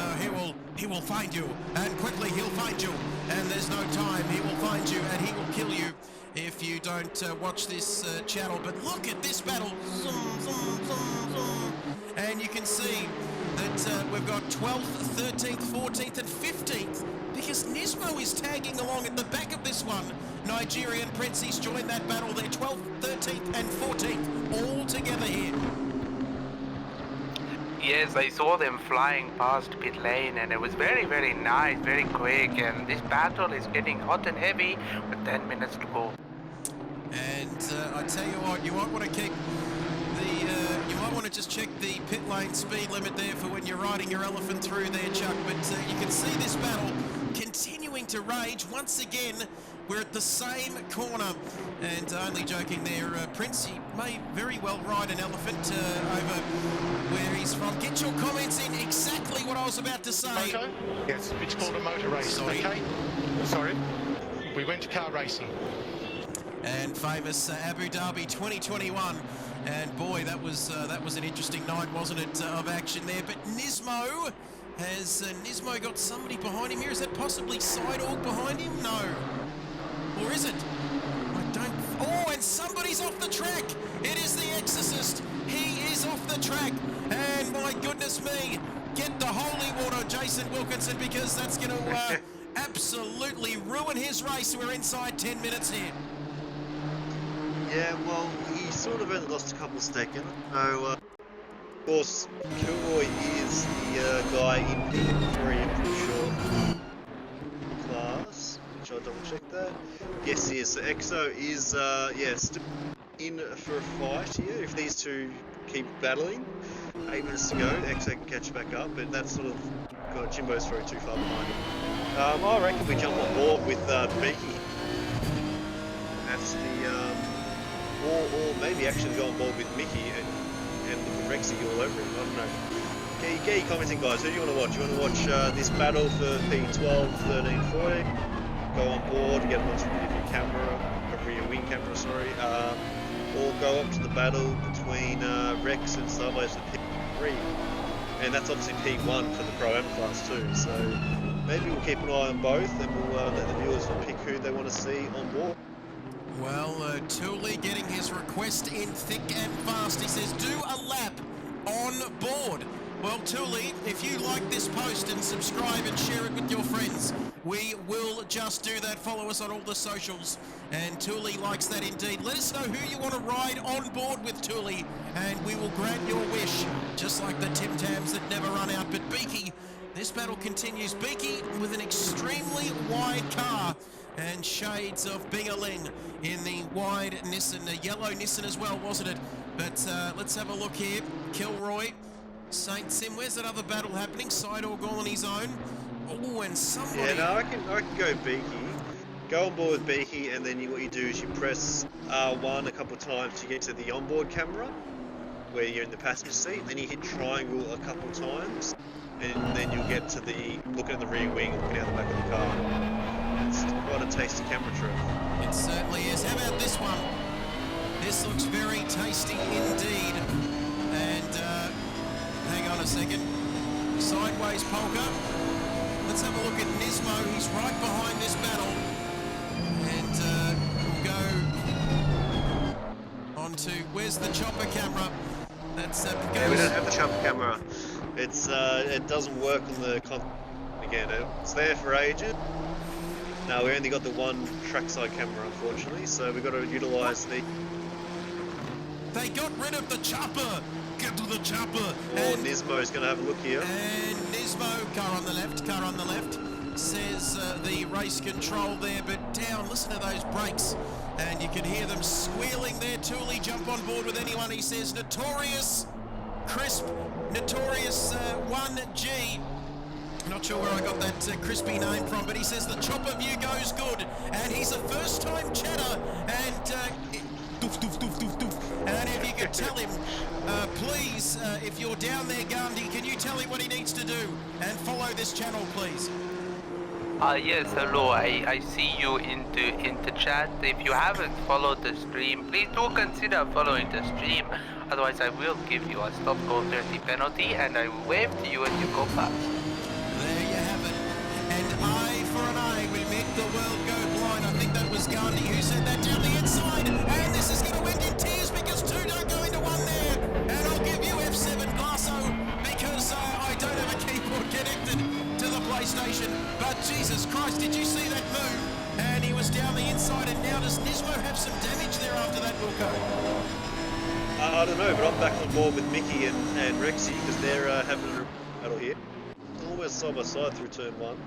he will find you, and quickly he'll find you, and there's no time. He will find you and he will kill you if you don't watch this channel. But look at this battle. Zoom, zoom, zoom, zoom. And you can see that we've got 12th, 13th, 14th and 15th, because Nismo is tagging along at the back of this one. Nigerian Prince, he's joined that battle there. 12th, 13th and 14th all together here. Yes, I saw them flying past pit lane, and it was very, very nice, very quick, and this battle is getting hot and heavy with 10 minutes to go. And I tell you what, you might want to keep you might want to just check the pit lane speed limit there for when you're riding your elephant through there, Chuck. But you can see this battle continuing to rage. Once again, we're at the same corner. And only joking there, Prince, he may very well ride an elephant over where he's from. Get your comments in exactly what I was about to say. Moto? Yes, it's called a motor race, Sorry. okay? Sorry. We went to car racing. And famous Abu Dhabi 2021. And boy, that was an interesting night, wasn't it, of action there. But Nismo, has Nismo got somebody behind him here? Is that possibly Sidorg behind him? No. Or is it? I don't... Oh, and somebody's off the track. It is the Exorcist. He is off the track. And my goodness me, get the holy water, Jason Wilkinson, because that's going to absolutely ruin his race. We're inside 10 minutes here. Yeah, well, he sort of only lost a couple seconds. So, of course, Kilroy is the guy in P3, I'm pretty sure. Class, which I'll double check that. Yes, he is. So Exo is, still in for a fight here. If these two keep battling, 8 minutes to go, Exo can catch back up, but that's sort of got Jimbo's very too far behind him. I reckon we jump on board with Beaky. That's the, or maybe actually go on board with Mickey and look at Rexy all over him. I don't know. Get your commenting, guys. Who do you want to watch? You want to watch this battle for P12, 13, 14? Go on board, get a rear wing camera, sorry. Or go up to the battle between Rex and Starblast at P3. And that's obviously P1 for the Pro-Am class too. So maybe we'll keep an eye on both and we'll let the viewers pick who they want to see on board. Well, Tooley getting his request in thick and fast. He says, do a lap on board. Well, Tooley, if you like this post and subscribe and share it with your friends, we will just do that. Follow us on all the socials. And Tooley likes that indeed. Let us know who you want to ride on board with, Tooley, and we will grant your wish, just like the Tim Tams that never run out. But Beaky, this battle continues. Beaky with an extremely wide car and shades of Bingaling in the wide Nissan, a yellow Nissan as well, wasn't it? But let's have a look here. Kilroy, St. Sim, where's that other battle happening? Sidorg all on his own. Oh, and somebody... Yeah, no, I can go Beaky. Go on board with Beaky, and then what you do is you press R1 a couple of times to get to the onboard camera, where you're in the passenger seat. Then you hit triangle a couple of times, and then you'll get to the looking at the rear wing, looking out the back of the car. It's quite a tasty camera trip. It certainly is. How about this one? This looks very tasty indeed. And hang on a second. Sideways polka. Let's have a look at Nismo. He's right behind this battle. And we'll go on to, where's the chopper camera? That's yeah, we don't have the chopper camera. It's it doesn't work on the again. It's there for ages. No, we only got the one trackside camera, unfortunately, so we've got to utilise the... They got rid of the chopper! Get to the chopper! Oh, Nismo's going to have a look here. And Nismo, car on the left, says the race control there, but down, listen to those brakes. And you can hear them squealing there. Tooley, jump on board with anyone, he says. Notorious, crisp, notorious 1G. Not sure where I got that crispy name from, but he says the chopper view goes good, and he's a first-time chatter, and doof, doof, doof, doof, doof. And if you could tell him, please, if you're down there, Gandhi, can you tell him what he needs to do, and follow this channel, please? Yes, hello, I see you in the chat. If you haven't followed the stream, please do consider following the stream, otherwise I will give you a stop go 30 penalty, and I will wave to you when you go past. There you have it. And eye for an eye will make the world go blind. I think that was Gandhi who said that down the inside. And this is going to end in tears because two don't go into one there. And I'll give you F7 Glasso because I don't have a keyboard connected to the PlayStation. But Jesus Christ, did you see that move? And he was down the inside. And now does Nismo have some damage there after that, Wilco? I don't know, but I'm back on board with Mickey and Rexy because they're having a battle here. Almost side by side through turn 1.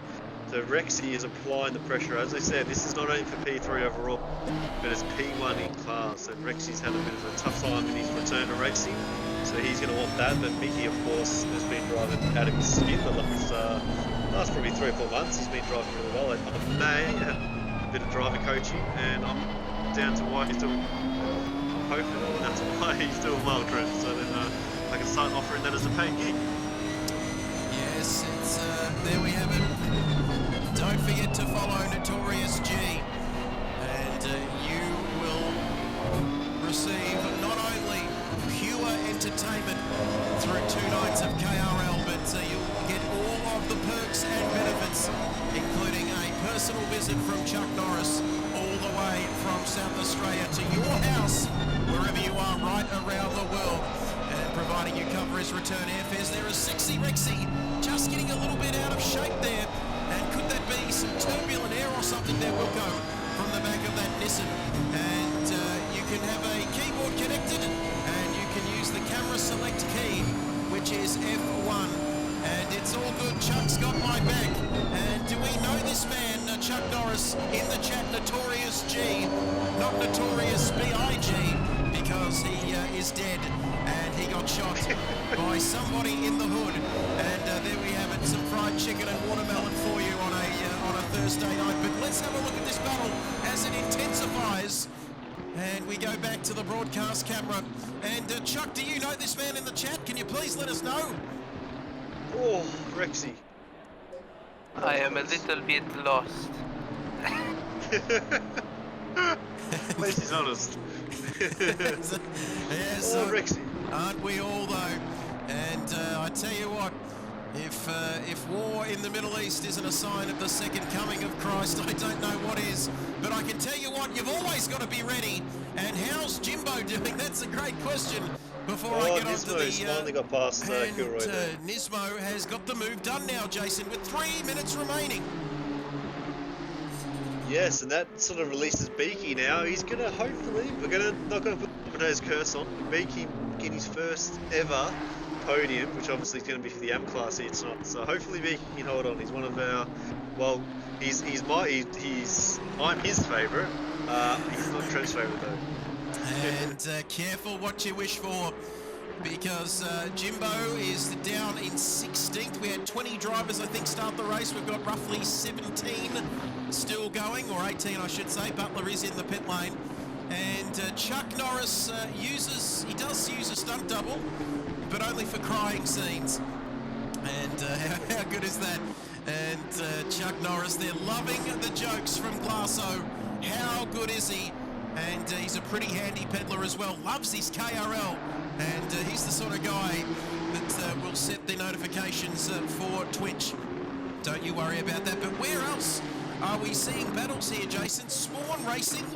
So Rexy is applying the pressure. As I said, this is not only for P3 overall, but it's P1 in class. And Rexy's had a bit of a tough time in his return to racing, so he's going to want that. But Mickey, of course, has been driving out of his skin the last probably 3 or 4 months. He's been driving really well. I may have a bit of driver coaching, and I'm down to why he's doing. I'm hoping that's why he's doing well, Trev. So then I can start offering that as a paid gig. Yes, it's there we have it. Don't forget to follow Notorious G, and you will receive not only pure entertainment through 2 nights of KRL, but you'll get all of the perks and benefits, including a personal visit from Chuck Norris all the way from South Australia to your house, wherever you are right around the world, and providing you those return airfares. There is Sexy Rexy just getting a little bit out of shape there. And could that be some turbulent air or something there, Wilco, from the back of that Nissan? And you can have a keyboard connected and you can use the camera select key, which is F1. And it's all good. Chuck's got my back. And do we know this man, Chuck Norris, in the chat, Notorious G, not Notorious B.I.G., because he is dead and he got shot by somebody in the hood. And there we have it, some fried chicken and watermelon for you on a Thursday night. But let's have a look at this battle as it intensifies. And we go back to the broadcast camera. And Chuck, do you know this man in the chat? Can you please let us know? Oh, Rexy. I am a little bit lost. At least he's honest. Yes, Oh, Rexy. aren't we all though? And I tell you what, if war in the Middle East isn't a sign of the second coming of Christ, I don't know what is. But I can tell you what, you've always got to be ready. And how's Jimbo doing? That's a great question. Before I get on to the... finally got past Kilroy there. Nismo has got the move done now, Jason, with 3 minutes remaining. Yes, and that sort of releases Beaky now. He's going to hopefully, not going to put Nose curse on, Beaky get his first ever podium, which obviously is going to be for the M class. It's not. So hopefully Beaky can hold on. He's one of our, well, I'm his favourite. He's not Trent's favourite though. And careful what you wish for, because Jimbo is down in 16th. We had 20 drivers, I think, start the race. We've got roughly 17 still going, or 18, I should say. Butler is in the pit lane. And Chuck Norris does use a stunt double, but only for crying scenes. And how good is that? And Chuck Norris, they're loving the jokes from Glasso. How good is he? And he's a pretty handy peddler as well. Loves his KRL. And he's the sort of guy that will set the notifications for Twitch. Don't you worry about that. But where else are we seeing battles here, Jason? Swan Racing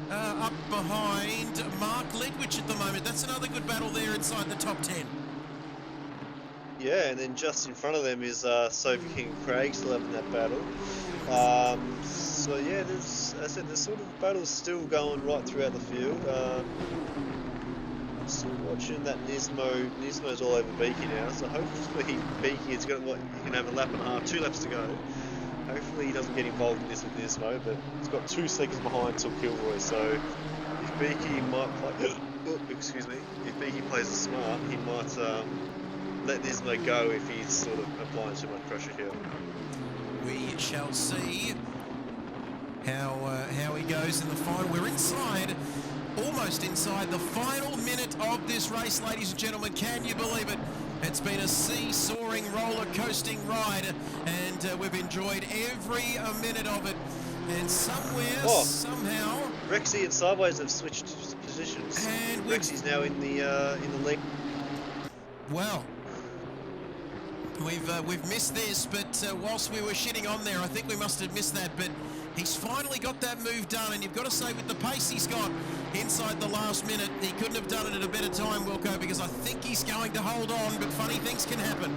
up behind Mark Ledwich at the moment. That's another good battle there inside the top 10. Yeah, and then just in front of them is Sophie King Craig still having that battle. So yeah, as I said, there's sort of battles still going right throughout the field. Still watching that Nismo's all over Beaky now, so hopefully Beaky is going to, he can have a lap and a half, 2 laps to go. Hopefully he doesn't get involved in this with Nismo, but he's got 2 seconds behind till Kilroy, so if Beaky might play, if Beaky plays it smart, he might let Nismo go if he's sort of applying too much pressure here. We shall see how he goes in the final. We're inside, almost inside the final minute of this race, ladies and gentlemen. Can you believe it? It's been a sea-soaring, roller-coasting ride, and we've enjoyed every minute of it. And somewhere, somehow, Rexy and Sideways have switched positions. And Rexy's now in the lead. Well, we've missed this, but whilst we were shitting on there, I think we must have missed that. But he's finally got that move done, and you've got to say, with the pace he's got inside the last minute, he couldn't have done it at a better time, Wilco, because I think he's going to hold on, but funny things can happen.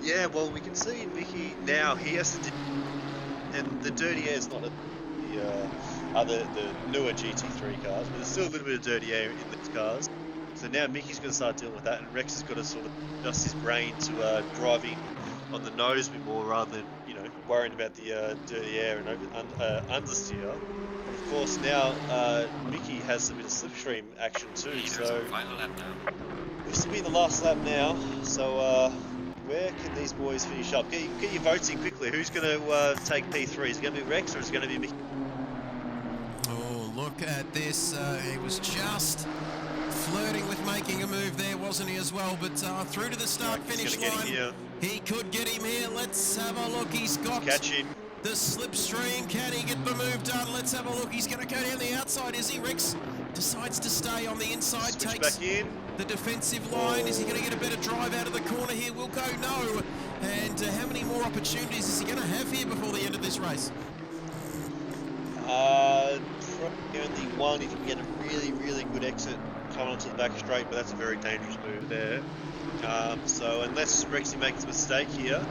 Yeah, well, we can see Mickey now, he has to do, and the dirty air is not the newer GT3 cars, but there's still a little bit of dirty air in these cars. So now Mickey's going to start dealing with that, and Rex has got to sort of adjust his brain to driving on the nose a bit more rather than, worrying about the dirty air and understeer. And of course now Mickey has a bit of slipstream action too, so this will be the last lap now. So where can these boys finish up? Get your votes in quickly. Who's going to take P3? Is it going to be Rex or is it going to be Mickey? Oh, look at this. He was just flirting with making a move there, wasn't he, as well? But through to the start-finish line, he could get him here. Let's have a look. He's got the slipstream. Can he get the move done? Let's have a look. He's going to go down the outside, is he? Rex decides to stay on the inside, takes back in the defensive line. Is he going to get a better drive out of the corner here? Wilco, no. And how many more opportunities is he going to have here before the end of this race? Probably only one if you can get a really, really good exit coming onto the back straight, but that's a very dangerous move there. So unless Rexy makes a mistake here,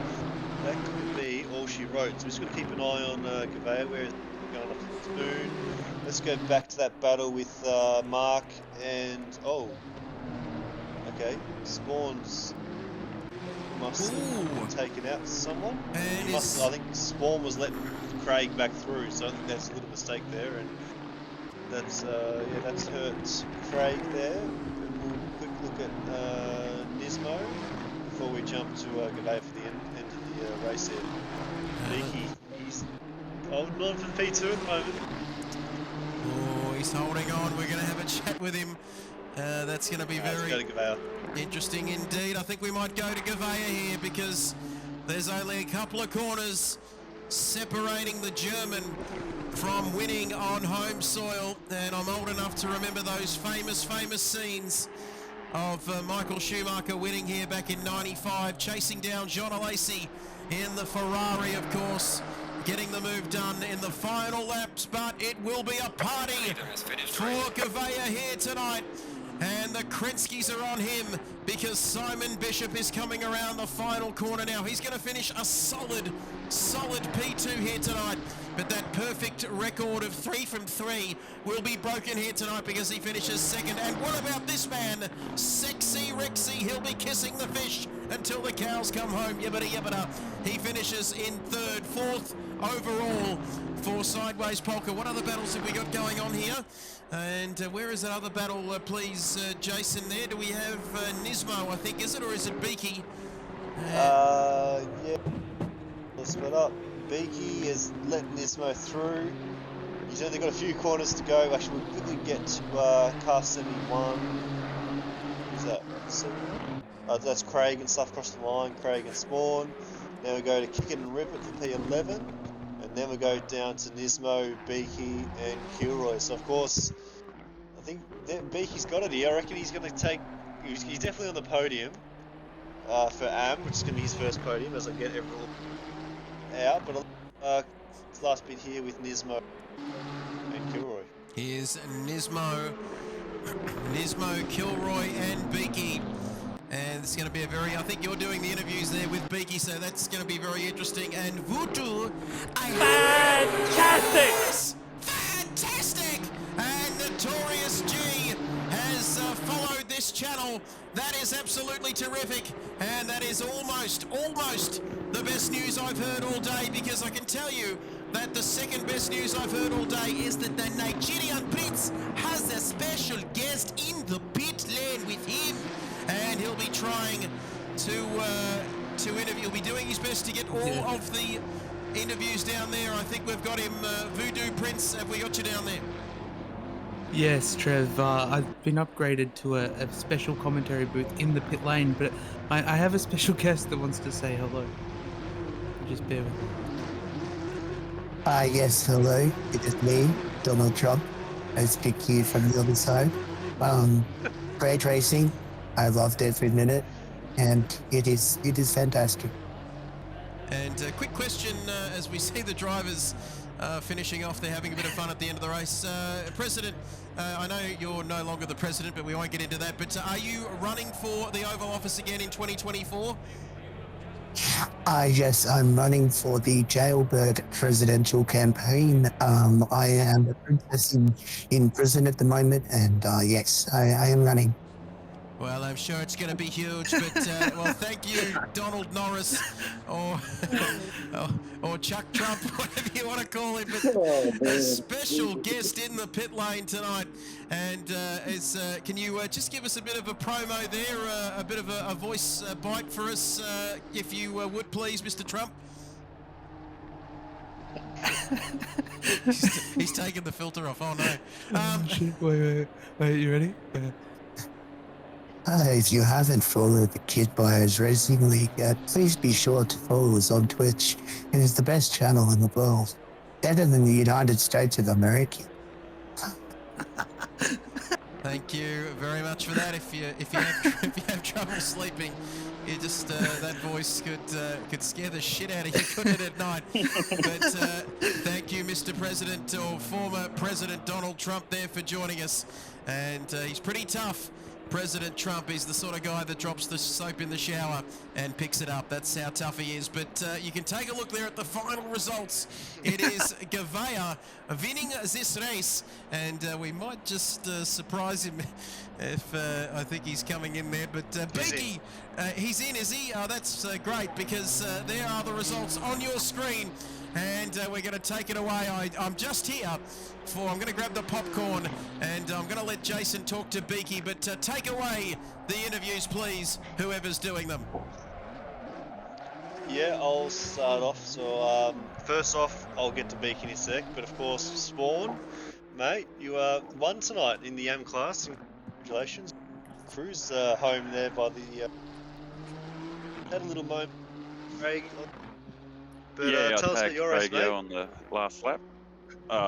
that could be all she wrote. So we're just going to keep an eye on Gavea, where it's going off the moon. Let's go back to that battle with Mark and... Oh, okay. Spawns must have taken out someone. And I think Spawn was letting Craig back through, so I think that's a little mistake there, and that's that's hurt Craig there. And we'll quick look at Nismo before we jump to Gavea for the end of the race here. Leaky, he's holding on for P2 at the moment. Oh, he's holding on. We're going to have a chat with him. That's going to be very Let's go to Gavea. interesting indeed. I think we might go to Gavea here because there's only a couple of corners separating the German from winning on home soil, and I'm old enough to remember those famous scenes of Michael Schumacher winning here back in '95, chasing down John Alesi in the Ferrari, of course, getting the move done in the final laps. But it will be a party for Gavea here tonight, and the Krenskis are on him because Simon Bishop is coming around the final corner now. He's going to finish a solid P2 here tonight, but that perfect record of 3 from 3 will be broken here tonight because he finishes second. And what about this man, Sexy Rexy? He'll be kissing the fish until the cows come home. Yibbida yibbida. He finishes in third, fourth overall for Sideways Polka. What other battles have we got going on here? And where is that other battle, please, Jason, there? Do we have Nismo, I think, is it, or is it Beaky? Yeah. Let's split up. Beaky is letting Nismo through. He's only got a few corners to go. Actually, we'll quickly get to car 71. Who's that? 71? That's Craig and stuff across the line. Craig and Spawn. Then we go to Kick It and Rip It for P11. And then we go down to Nismo, Beaky, and Kilroy. So, of course, I think Beaky's got it here. I reckon he's going to take... He's definitely on the podium for AM, which is going to be his first podium as I get everyone out. But this last bit here with Nismo and Kilroy. Here's Nismo, Kilroy, and Beaky. And it's going to be a very, I think you're doing the interviews there with Beaky, so that's going to be very interesting. And Vutu, Fantastic! Fantastic! And Notorious G has followed this channel. That is absolutely terrific. And that is almost the best news I've heard all day, because I can tell you that the second best news I've heard all day is that the Nigerian Prince has a special guest in the pit lane with him. And he'll be trying to interview. He'll be doing his best to get all of the interviews down there. I think we've got him, Voodoo Prince. Have we got you down there? Yes, Trev. I've been upgraded to a special commentary booth in the pit lane, but I have a special guest that wants to say hello. Just bear with me. Yes, hello. It is me, Donald Trump. I speak to you from the other side. Great racing. I loved every minute, and it is fantastic. And a quick question as we see the drivers finishing off. They're having a bit of fun at the end of the race. President, I know you're no longer the president, but we won't get into that. But are you running for the Oval Office again in 2024? Yes, I'm running for the Jailbird presidential campaign. I am a princess in prison at the moment, and yes, I am running. Well, I'm sure it's going to be huge, but well, thank you, Donald Norris, or Chuck Trump, whatever you want to call him. But a special guest in the pit lane tonight, and can you just give us a bit of a promo there, a bit of a voice bite for us, if you would please, Mr. Trump? He's taking the filter off. Oh no. Wait, you ready? If you haven't followed the Kid Buyers Racing League yet, please be sure to follow us on Twitch. It is the best channel in the world. Better than the United States of America. Thank you very much for that. If you have trouble sleeping, you just that voice could scare the shit out of you, couldn't it, at night? But thank you, Mr. President, or former President Donald Trump, there for joining us. And he's pretty tough. President Trump is the sort of guy that drops the soap in the shower and picks it up. That's how tough he is. But you can take a look there at the final results. It is Gavea winning this race, and we might just surprise him if I think he's coming in there. But Beaky, he's in, is he? Oh, that's great, because there are the results on your screen. And we're going to take it away. I'm just here I'm going to grab the popcorn, and I'm going to let Jason talk to Beaky, but take away the interviews, please, whoever's doing them. Yeah, I'll start off. So, first off, I'll get to Beaky in a sec, but of course, Spawn, mate, you won tonight in the M class. Congratulations. Cruise home there by the... had a little moment, Craig. But yeah, tell I us about tagged your race, Craigie mate. on the last lap.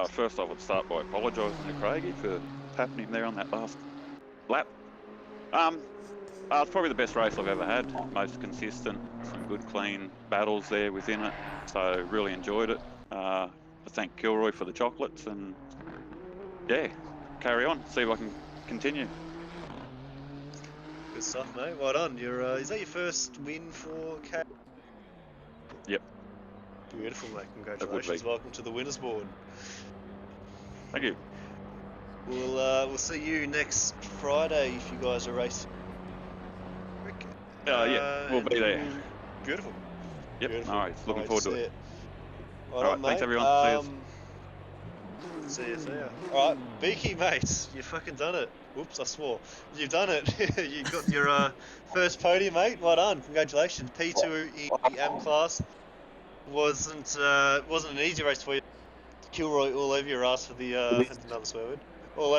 First, I would start by apologising to Craigie for tapping him there on that last lap. It's probably the best race I've ever had. Most consistent, some good clean battles there within it. So really enjoyed it. I thank Kilroy for the chocolates, and yeah, carry on. See if I can continue. Good stuff, mate. Well done. Is that your first win for KRL? Yep. Beautiful, mate. Congratulations. Welcome to the winners board. Thank you. We'll see you next Friday if you guys are racing. Yeah, we'll be there. Beautiful. Yep. Beautiful. All right. Looking forward to it. All right. Thanks, everyone. See you. See ya. All right, Beaky, mate. You fucking done it. Whoops, I swore. You've done it. You got your first podium, mate. Well done. Congratulations. P2 in the M class. Wasn't an easy race for you. Kilroy all over your ass for the that's another swear word. All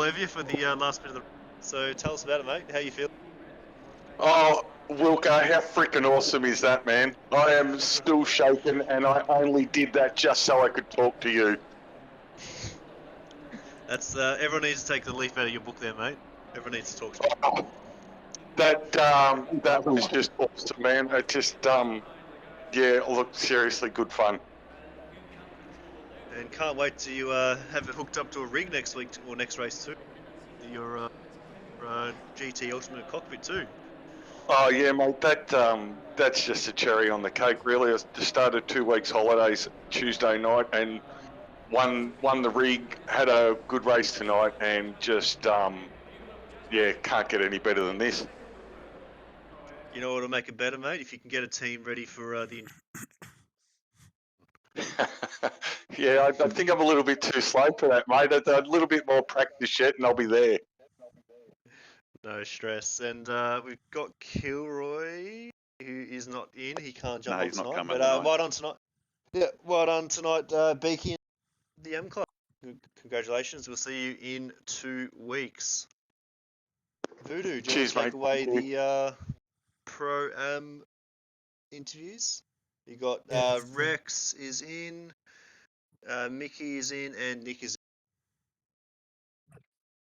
over you for the last bit of the. So tell us about it, mate. How you feel? Oh, Wilco, how freaking awesome is that, man? I am still shaken, and I only did that just so I could talk to you. That's everyone needs to take the leaf out of your book, there, mate. Everyone needs to talk to you. That was just awesome, man. It just yeah, look, seriously good fun. And can't wait to have it hooked up to a rig next week or next race too. Your GT Ultimate Cockpit too. Oh yeah, mate. That's just a cherry on the cake, really. I just started 2 weeks holidays Tuesday night and won the rig. Had a good race tonight, and just yeah, can't get any better than this. You know what'll make it better, mate? If you can get a team ready for the. Yeah, I think I'm a little bit too slow for that, mate. A little bit more practice yet, and I'll be there. No stress. And we've got Kilroy, who is not in. He can't jump on tonight. Coming but well done tonight. Yeah, well done tonight, Beaky and the M Club. Congratulations. We'll see you in 2 weeks. Voodoo, do you want to take away the Pro-Am interviews? You got Rex is in, Mickey is in, and Nick is in.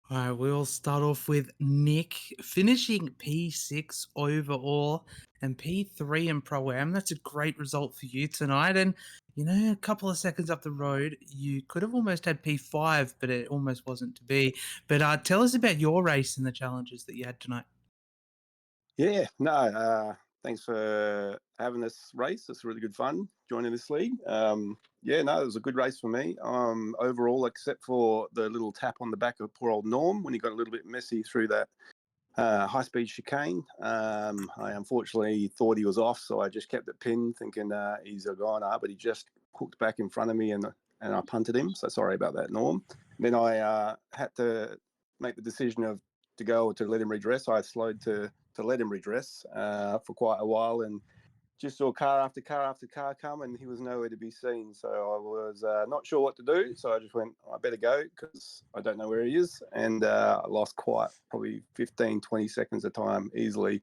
All right, we'll start off with Nick finishing P6 overall and P3 in Pro-Am. That's a great result for you tonight. And, you know, a couple of seconds up the road, you could have almost had P5, but it almost wasn't to be. But tell us about your race and the challenges that you had tonight. Yeah, no, thanks for having this race. It's really good fun joining this league. Yeah, no, it was a good race for me. Overall, except for the little tap on the back of poor old Norm when he got a little bit messy through that high-speed chicane. I unfortunately thought he was off, so I just kept it pinned, thinking he's a goner, but he just hooked back in front of me, and I punted him. So sorry about that, Norm. And then I had to make the decision of to go or to let him redress. So I slowed to let him redress for quite a while, and just saw car after car after car come, and he was nowhere to be seen. So I was not sure what to do. So I just went, I better go because I don't know where he is. And I lost probably 15, 20 seconds of time easily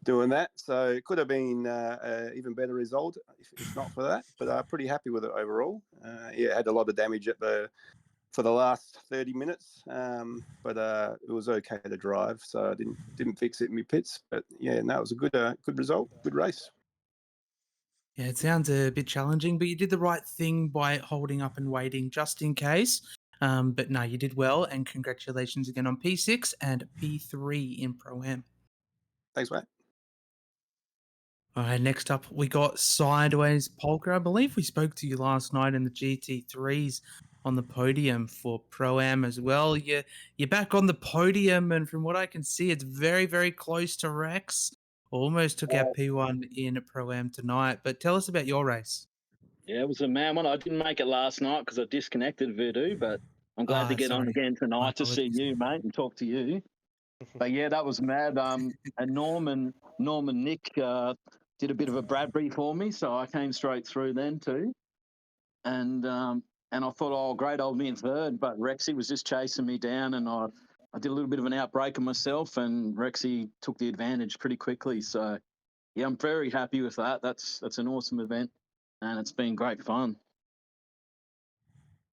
doing that. So it could have been an even better result if not for that. But I'm pretty happy with it overall. Yeah, had a lot of damage at the for the last 30 minutes, but it was okay to drive, so I didn't fix it in my pits. But yeah, no, it was a good result, good race. Yeah, it sounds a bit challenging, but you did the right thing by holding up and waiting just in case. But no, you did well, and congratulations again on P6 and P3 in Pro-Am. Thanks, mate. All right, next up, we got Sideways Polka. I believe we spoke to you last night in the GT3s on the podium for Pro-Am as well. You're back on the podium, and from what I can see, it's very, very close to Rex. Almost took out P1 in Pro-Am tonight, but tell us about your race. Yeah, it was a man one. I didn't make it last night because I disconnected Voodoo, but I'm glad to get on again tonight to see you, mate, and talk to you. But yeah, that was mad. And Norman Nick did a bit of a Bradbury for me, so I came straight through then too. And I thought, oh, great, I'll be in third, but Rexy was just chasing me down, and I did a little bit of an outbreaker myself, and Rexy took the advantage pretty quickly. So yeah, I'm very happy with that. That's an awesome event, and it's been great fun.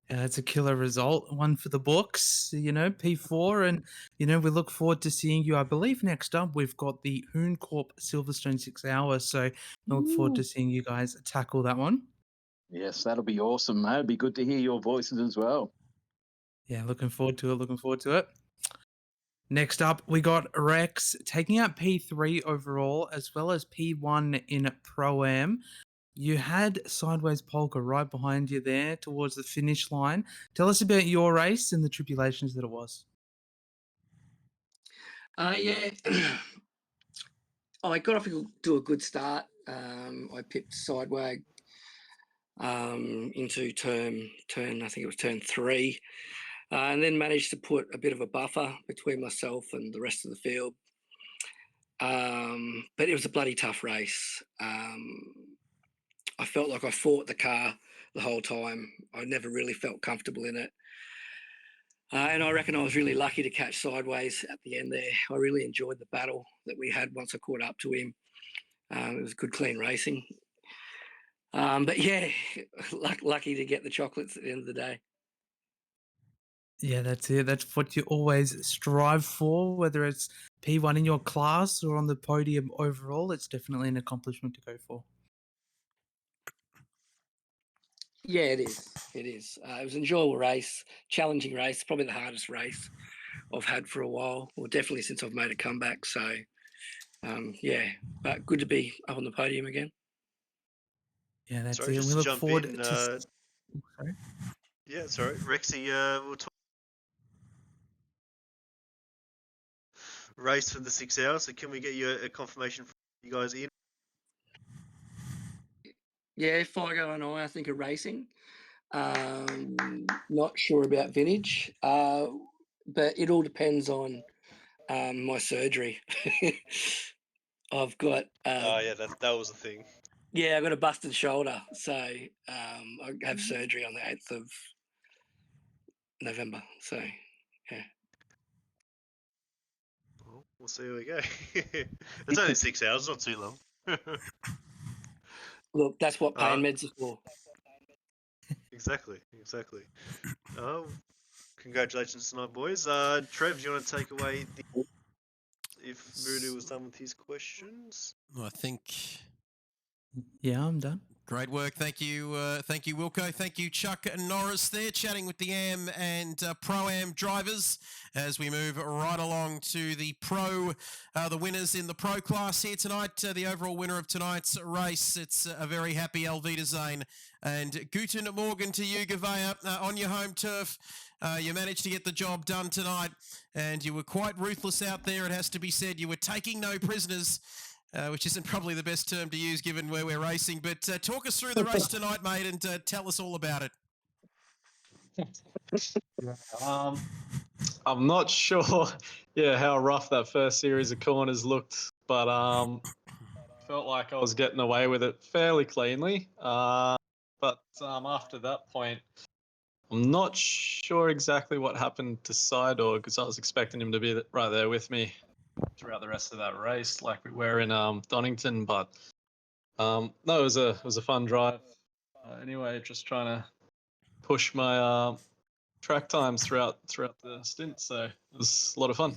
Yeah, it's a killer result, one for the books, P4, and, we look forward to seeing you. I believe next up we've got the Hoon Corp Silverstone 6 Hours, so I look forward to seeing you guys tackle that one. Yes, that'll be awesome, mate. It'd be good to hear your voices as well. Yeah, looking forward to it. Next up, we got Rex taking out P3 overall, as well as P1 in Pro-Am. You had Sideways Polka right behind you there towards the finish line. Tell us about your race and the tribulations that it was. Yeah, I got off to a good start. I pipped Sideways into turn, I think it was turn 3, and then managed to put a bit of a buffer between myself and the rest of the field. But it was a bloody tough race. I felt like I fought the car the whole time. I never really felt comfortable in it. And I reckon I was really lucky to catch Sideways at the end there. I really enjoyed the battle that we had once I caught up to him. It was good, clean racing. But yeah, lucky to get the chocolates at the end of the day. Yeah, that's it. That's what you always strive for, whether it's P1 in your class or on the podium overall. It's definitely an accomplishment to go for. Yeah, it is. It is. It was an enjoyable race, challenging race, probably the hardest race I've had for a while, or definitely since I've made a comeback. So, yeah, but good to be up on the podium again. Yeah, that's sorry, it. just We to look jump forward in. to. Sorry? Yeah, sorry, Rexy. We'll talk race for the 6 hours. So can we get you a confirmation from you guys in? Yeah, Figo and I think are racing. Not sure about vintage, but it all depends on my surgery. I've got. Oh yeah, that was the thing. Yeah, I've got a busted shoulder, so I have surgery on the 8th of November. So, yeah. Well, we'll see how we go. It's only 6 hours, not too long. Look, that's what pain meds are for. Exactly. Congratulations tonight, boys. Trev, do you want to take away if Voodoo was done with his questions? I think. Yeah, I'm done. Great work. Thank you, Wilco. Thank you, Chuck Norris there, chatting with the AM and Pro-Am drivers as we move right along to the the winners in the Pro class here tonight. The overall winner of tonight's race, it's a very happy Alvita Zane. And Guten Morgen to you, Gavea, on your home turf. You managed to get the job done tonight, and you were quite ruthless out there, it has to be said. You were taking no prisoners. Which isn't probably the best term to use given where we're racing. But talk us through the race tonight, mate, and tell us all about it. I'm not sure, how rough that first series of corners looked, but felt like I was getting away with it fairly cleanly. But after that point, I'm not sure exactly what happened to Sidor because I was expecting him to be right there with me throughout the rest of that race, like we were in Donington. But no, it was a fun drive. Anyway, just trying to push my track times throughout the stint. So it was a lot of fun.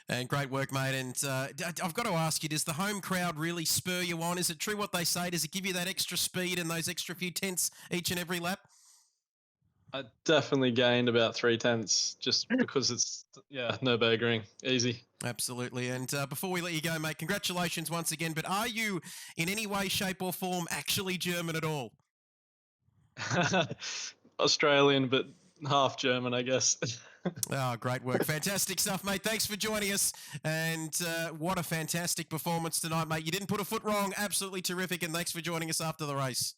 And great work, mate. And I've got to ask you, does the home crowd really spur you on? Is it true what they say? Does it give you that extra speed and those extra few tenths each and every lap? I definitely gained about 3/10 just because it's, Nurburgring. Easy. Absolutely. And before we let you go, mate, congratulations once again. But are you in any way, shape or form actually German at all? Australian, but half German, I guess. Oh, great work. Fantastic stuff, mate. Thanks for joining us. And what a fantastic performance tonight, mate. You didn't put a foot wrong. Absolutely terrific. And thanks for joining us after the race.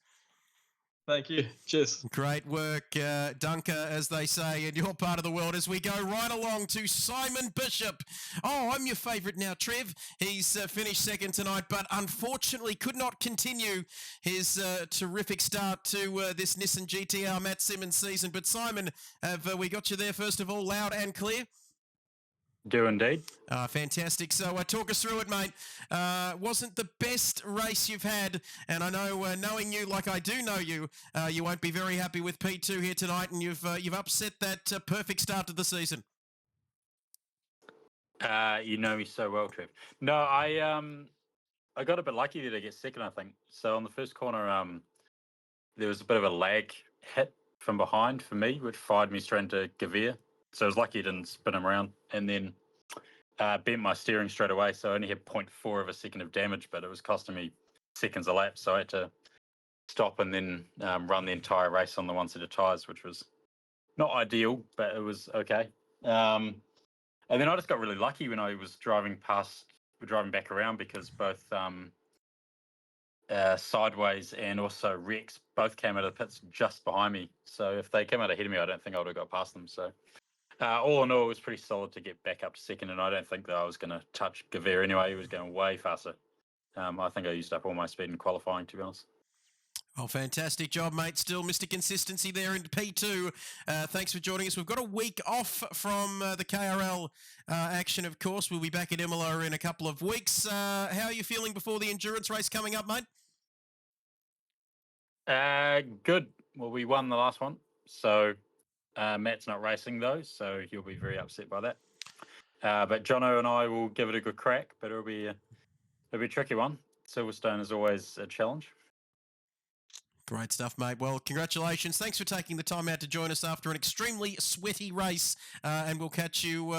Thank you. Cheers. Great work, Dunker, as they say in your part of the world, as we go right along to Simon Bishop. Oh, I'm your favourite now, Trev. He's finished second tonight, but unfortunately could not continue his terrific start to this Nissan GTR Matt Simmons season. But Simon, have we got you there, first of all, loud and clear? Do indeed. Fantastic. So talk us through it, mate. Wasn't the best race you've had, and I know, knowing you like I do know you, you won't be very happy with P2 here tonight, and you've upset that perfect start to the season. You know me so well, Trev. No, I got a bit lucky there to get second, I think. So on the first corner, there was a bit of a lag hit from behind for me, which fired me straight into Gavir. So I was lucky it didn't spin him around, and then bent my steering straight away. So I only had 0.4 of a second of damage, but it was costing me seconds a lap. So I had to stop and then run the entire race on the one set of tyres, which was not ideal, but it was okay. And then I just got really lucky when I was driving back around, because both Sideways and also Rex both came out of the pits just behind me. So if they came out ahead of me, I don't think I would have got past them. So all in all, it was pretty solid to get back up to second, and I don't think that I was going to touch Gavir anyway. He was going way faster. I think I used up all my speed in qualifying, to be honest. Oh, fantastic job, mate. Still Mr. Consistency there in P2. Thanks for joining us. We've got a week off from the KRL action, of course. We'll be back at Imola in a couple of weeks. How are you feeling before the endurance race coming up, mate? Good. Well, we won the last one. So Matt's not racing, though, so he'll be very upset by that. But Jono and I will give it a good crack, but it'll be a tricky one. Silverstone is always a challenge. Great stuff, mate. Well, congratulations. Thanks for taking the time out to join us after an extremely sweaty race. And we'll catch you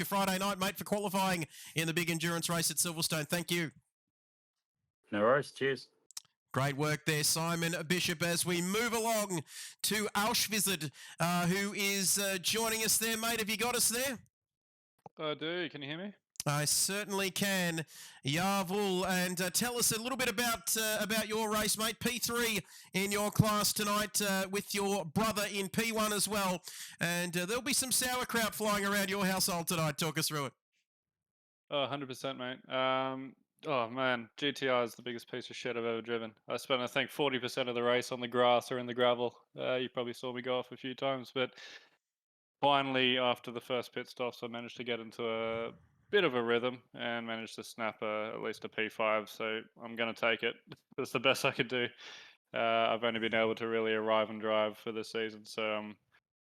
Friday night, mate, for qualifying in the big endurance race at Silverstone. Thank you. No worries. Cheers. Great work there, Simon Bishop, as we move along to Auschwitz, who is joining us there, mate. Have you got us there? I do. Can you hear me? I certainly can. Yavul, and tell us a little bit about your race, mate. P3 in your class tonight with your brother in P1 as well. And there'll be some sauerkraut flying around your household tonight. Talk us through it. Oh, 100%, mate. Oh, man, GTR is the biggest piece of shit I've ever driven. I spent, I think, 40% of the race on the grass or in the gravel. You probably saw me go off a few times, but finally, after the first pit stops, I managed to get into a bit of a rhythm and managed to snap at least a P5, so I'm going to take it. That's the best I could do. I've only been able to really arrive and drive for this season, so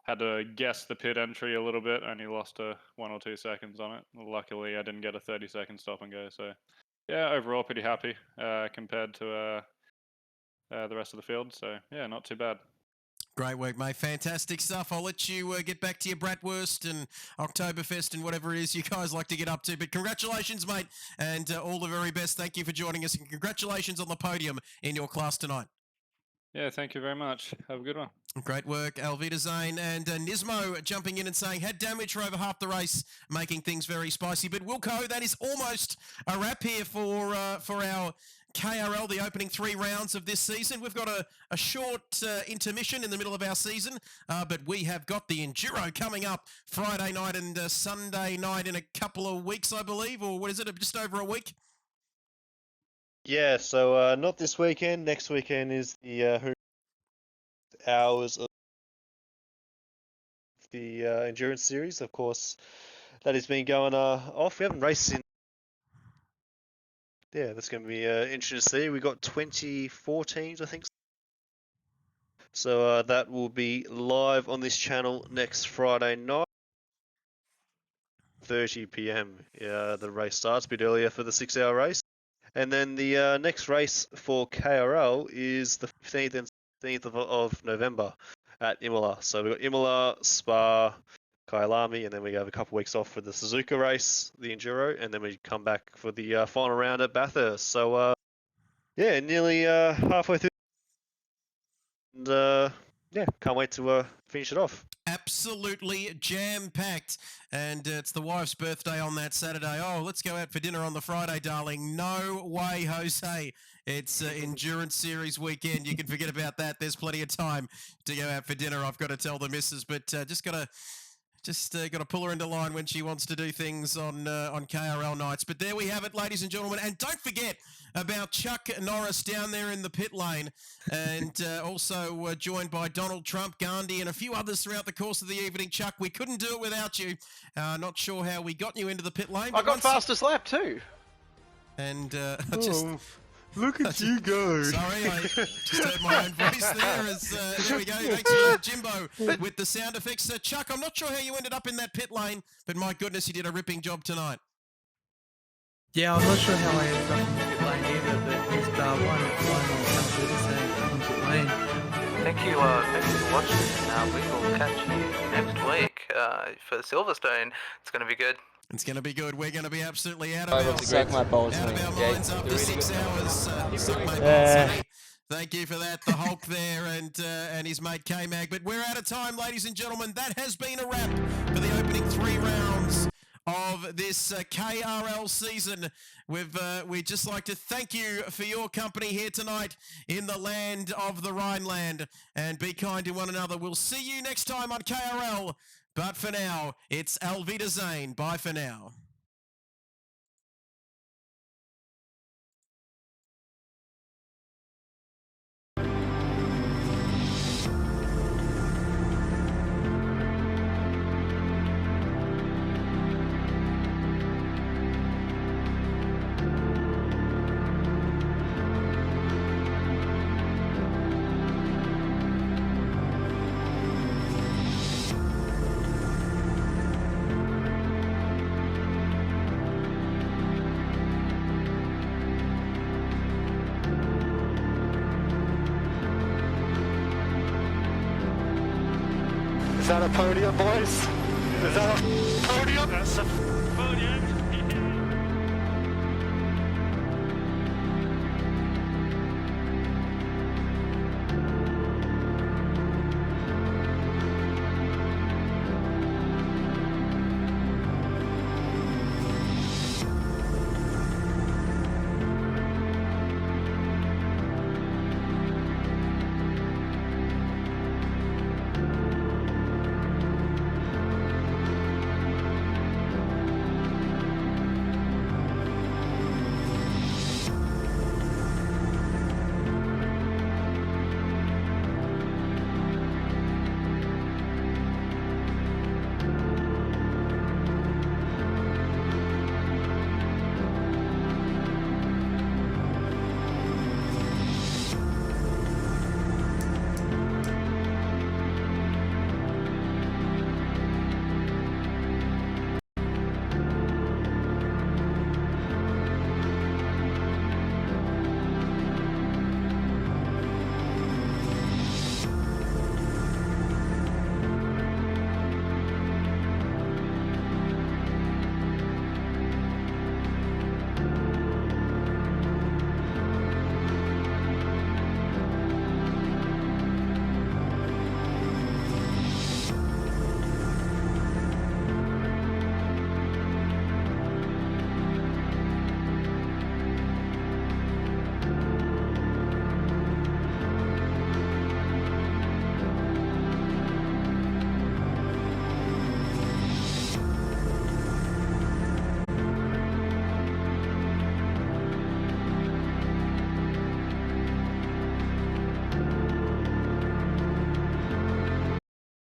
had to guess the pit entry a little bit, only lost 1 or 2 seconds on it. Luckily, I didn't get a 30-second stop and go, so yeah, overall pretty happy compared to the rest of the field, so yeah, not too bad. Great work, mate. Fantastic stuff. I'll let you get back to your Bratwurst and Oktoberfest and whatever it is you guys like to get up to. But congratulations, mate, and all the very best. Thank you for joining us, and congratulations on the podium in your class tonight. Yeah, thank you very much. Have a good one. Great work, Alvita Zane, and Nismo jumping in and saying, had damage for over half the race, making things very spicy. But Wilco, that is almost a wrap here for our KRL, the opening 3 rounds of this season. We've got a short intermission in the middle of our season, but we have got the Enduro coming up Friday night and Sunday night in a couple of weeks, I believe, or what is it, just over a week? Yeah, so not this weekend. Next weekend is the hours of the endurance series. Of course, that has been going off. We haven't raced in. Yeah, that's going to be interesting to see. We got 24 teams, I think. So that will be live on this channel next Friday night, 30 p.m. The race starts a bit earlier for the 6-hour race. And then the next race for KRL is the 15th and 16th of November at Imola. So we've got Imola, Spa, Kyalami, and then we have a couple of weeks off for the Suzuka race, the Enduro, and then we come back for the final round at Bathurst. So yeah, nearly halfway through. And yeah, can't wait to finish it off. Absolutely jam-packed. And it's the wife's birthday on that Saturday. Oh, let's go out for dinner on the Friday, darling. No way, Jose. It's Endurance Series weekend. You can forget about that. There's plenty of time to go out for dinner, I've got to tell the missus. But just got to pull her into line when she wants to do things on KRL nights. But there we have it, ladies and gentlemen. And don't forget about Chuck Norris down there in the pit lane, and also joined by Donald Trump, Gandhi, and a few others throughout the course of the evening. Chuck, we couldn't do it without you. Not sure how we got you into the pit lane. I got fastest lap too. And look at you go. Sorry, I just heard my own voice there. There we go. Thanks for Jimbo with the sound effects. Chuck, I'm not sure how you ended up in that pit lane, but my goodness, you did a ripping job tonight. Yeah, I'm not sure how I ended up in the pit lane either, but just one final pit lane. Thank you for watching, and we will catch you next week for Silverstone. It's going to be good. It's going to be good. We're going to be absolutely out of our minds after 6 hours. Thank you for that, the Hulk there and his mate K-Mag. But we're out of time, ladies and gentlemen. That has been a wrap for the opening 3 rounds of this KRL season. We'd just like to thank you for your company here tonight in the land of the Rhineland, and be kind to one another. We'll see you next time on KRL, but for now, it's Auf Wiedersehen. Bye for now. Is that a podium, boys? Is that a podium? That's a